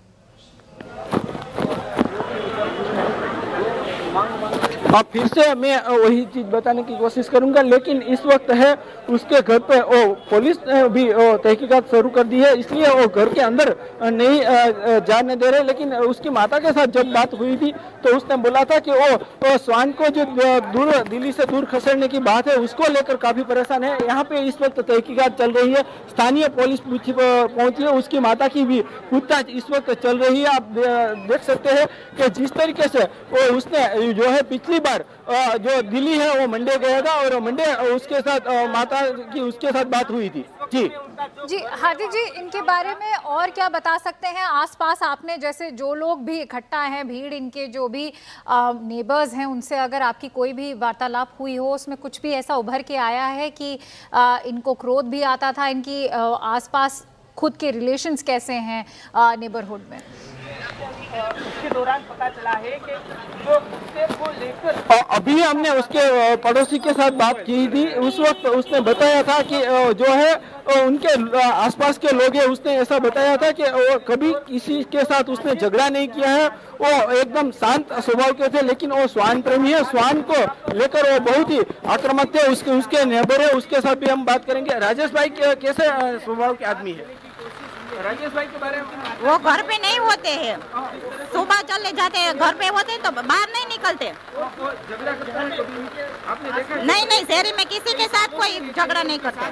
Speaker 17: फिर से मैं वही चीज बताने की कोशिश करूंगा. लेकिन इस वक्त है उसके घर पे पुलिस ने भी तहकीकात शुरू कर दी है, इसलिए वो घर के अंदर नहीं जाने दे रहे. लेकिन उसकी माता के साथ जब बात हुई थी तो उसने बोला था कि वो स्वान को जो दिल्ली से दूर खसेड़ने की बात है उसको लेकर काफी परेशान है. यहाँ पे इस वक्त तहकीकात चल रही है, स्थानीय पुलिस पहुंची है, उसकी माता की भी पूछताछ इस वक्त चल रही है. आप देख सकते हैं कि जिस तरीके से उसने जो है पिछली बार जो दिल्ली है वो मंडे गया था और मंडे उसके साथ माता की उसके साथ बात हुई थी. जी
Speaker 16: हार्दिक जी, इनके बारे में और क्या बता सकते हैं? आसपास आपने जैसे जो लोग भी इकट्ठा हैं, भीड़, इनके जो भी नेबर्स हैं, उनसे अगर आपकी कोई भी वार्तालाप हुई हो, उसमें कुछ भी ऐसा उभर के आया है कि इनको क्रोध भी आता था? इनकी आसपास खुद के रिलेशंस कैसे हैं नेबरहुड में?
Speaker 17: उसके दौरान पता चला है कि जो गुस्से को लेकर अभी हमने उसके पड़ोसी के साथ बात की थी, उस वक्त उसने बताया था कि जो है उनके आसपास के लोग हैं, उसने ऐसा बताया था कि वो कभी किसी के साथ उसने झगड़ा नहीं किया है, वो एकदम शांत स्वभाव के थे, लेकिन वो स्वान प्रेमी है, स्वान को लेकर वो बहुत ही आक्रामक थे। उसके नेबर है, उसके साथ भी हम बात करेंगे। राजेश भाई कैसे स्वभाव के आदमी है? राजेश भाई के बारे में
Speaker 18: वो घर पे नहीं होते हैं, सुबह चले जाते हैं, घर पे होते हैं तो बाहर नहीं निकलते।
Speaker 17: झगड़ा करते हैं कभी आपने देखा?
Speaker 18: नहीं, शहरी में किसी के साथ कोई झगड़ा नहीं करता।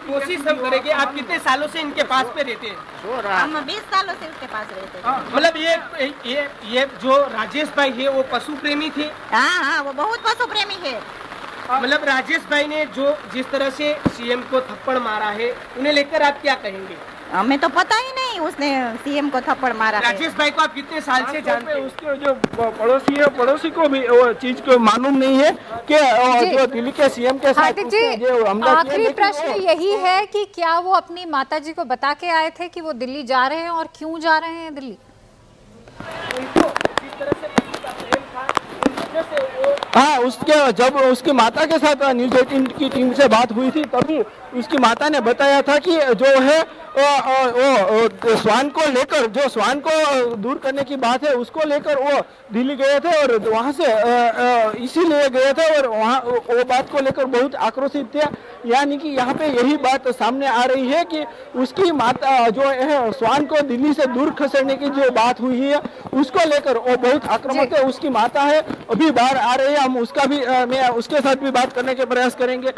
Speaker 17: कोशिश हम करेंगे। आप कितने सालों से इनके पास पे रहते हैं?
Speaker 18: हम 20 सालों से उसके पास रहते हैं।
Speaker 17: मतलब ये जो राजेश भाई है वो पशु प्रेमी थे?
Speaker 18: हाँ, वो बहुत पशु प्रेमी है।
Speaker 17: मतलब राजेश भाई ने जो जिस तरह से सीएम को थप्पड़ मारा है, उन्हें लेकर आप क्या कहेंगे?
Speaker 18: हमें तो पता ही नहीं उसने सीएम को थप्पड़ मारा है।
Speaker 17: राजेश भाई को आप कितने साल से जानते हैं? उसके जो पड़ोसी है, पड़ोसी को भी वो चीज को मालूम नहीं है कि जो दिल्ली के सीएम के साथ
Speaker 16: आखिरी प्रश्न यही है कि क्या वो अपनी माताजी को बता के आए थे कि वो दिल्ली जा रहे हैं, और क्यों जा रहे हैं दिल्ली?
Speaker 17: हाँ, जब उसकी माता के साथ न्यूज़ 18 की टीम से बात हुई थी, तभी उसकी माता ने बताया था कि जो है वो स्वान को लेकर, जो स्वान को दूर करने की बात है, उसको लेकर वो दिल्ली गए थे और वहाँ से इसीलिए गए थे और वहाँ वो बात को लेकर बहुत आक्रोशित थे। यानी कि यहाँ पे यही बात सामने आ रही है कि उसकी माता जो है स्वान को दिल्ली से दूर खसेड़ने की जो बात हुई है, उसको लेकर वो बहुत आक्रामक है। उसकी माता है, अभी बाहर आ रही है, हम उसका भी मैं उसके साथ भी बात करने के प्रयास करेंगे।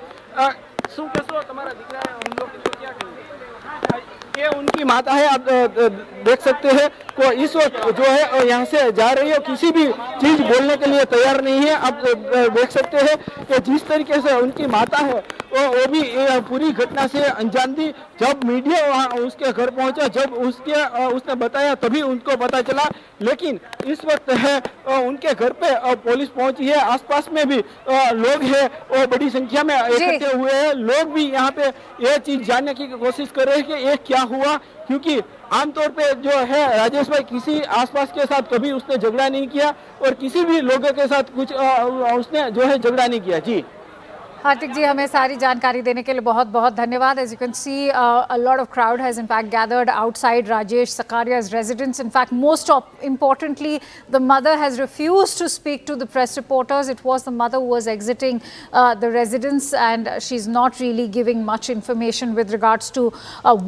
Speaker 17: तुम्हारा दिख रहा है, हम लोग इसको क्या करेंगे? ये उनकी माता है, आप देख सकते हैं को इस वक्त जो है यहाँ से जा रही है, किसी भी चीज बोलने के लिए तैयार नहीं है। आप देख सकते हैं कि जिस तरीके से उनकी माता है वो भी पूरी घटना से अनजान थी। जब मीडिया वहाँ उसके घर पहुंचा, जब उसने बताया तभी उनको पता चला, लेकिन इस वक्त है उनके घर पे पुलिस पहुंची है, आसपास में भी लोग हैं, वो बड़ी संख्या में इकट्ठे हुए हैं। लोग भी यहाँ पे ये चीज जानने की कोशिश कर रहे हैं कि ये क्या हुआ, क्योंकि आमतौर पे जो है राजेश भाई किसी आसपास के साथ कभी उसने झगड़ा नहीं किया और किसी भी लोगों के साथ कुछ उसने जो है झगड़ा नहीं किया। जी
Speaker 16: हार्दिक जी, हमें सारी जानकारी देने के लिए बहुत बहुत धन्यवाद। As you can see, a lot of crowd has in fact gathered outside Rajesh Sakaria's residence. In fact, most importantly, the mother has refused to speak to the press reporters. It was the mother who was exiting the residence, and she's not really giving much information with regards to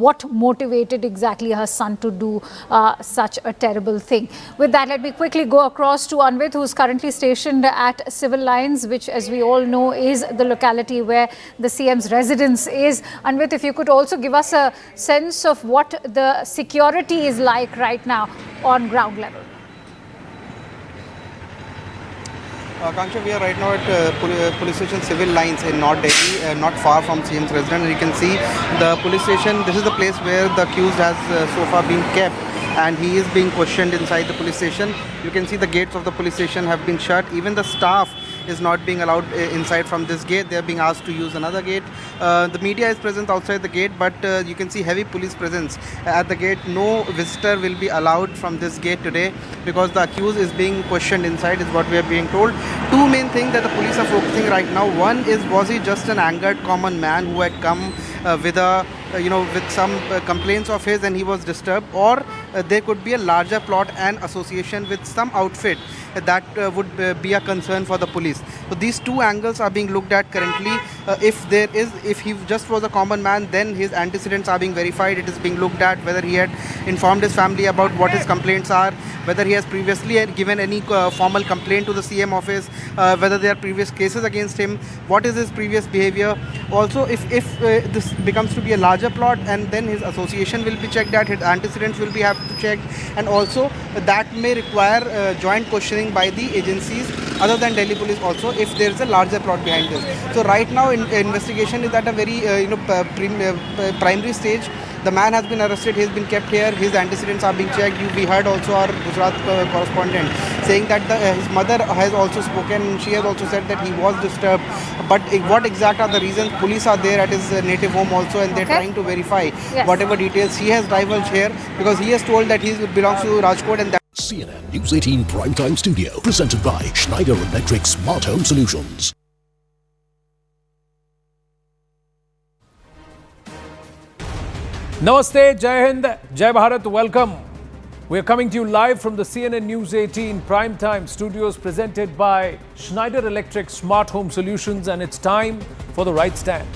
Speaker 16: what motivated exactly her son to do such a terrible thing. With that, let me quickly go across to Anvit, who's currently stationed at Civil Lines, which, as we all know, is the locality where the CM's residence is. Anvit, if you could also give us a sense of what the security is like right now on ground level.
Speaker 19: Kanksha, we are right now at police station Civil Lines in North Delhi, not far from CM's residence. And you can see the police station. This is the place where the accused has so far been kept, and he is being questioned inside the police station. You can see the gates of the police station have been shut. Even the staff is not being allowed inside from this gate. They are being asked to use another gate. The media is present outside the gate, but you can see heavy police presence at the gate. No visitor will be allowed from this gate today because the accused is being questioned inside, is what we are being told. Two main things that the police are focusing right now. One is, was he just an angered common man who had come with a with some complaints of his and he was disturbed, or there could be a larger plot and association with some outfit that would be a concern for the police. So these two angles are being looked at currently. If he just was a common man, then his antecedents are being verified. It is being looked at whether he had informed his family about what his complaints are, whether he has previously given any formal complaint to the CM office, whether there are previous cases against him, what is his previous behavior. Also, if this becomes to be a larger plot, and then his association will be checked at, his antecedents will be have to check, and also that may require joint questioning by the agencies other than Delhi Police also if there is a larger plot behind this. So right now investigation is at a very primary stage. The man has been arrested, he's been kept here, his antecedents are being checked. We heard also our Gujarat correspondent saying that his mother has also spoken. She has also said that he was disturbed. But what exact are the reasons? Police are there at his native home also, and they're trying to verify whatever details he has divulged here, because he has told that he belongs to Rajkot and that.
Speaker 15: CNN News 18 Primetime Studio, presented by Schneider Electric Smart Home Solutions.
Speaker 20: Namaste, Jai Hind, Jai Bharat, welcome. We're coming to you live from the CNN News 18 Primetime Studios, presented by Schneider Electric Smart Home Solutions, and it's time for the right stand.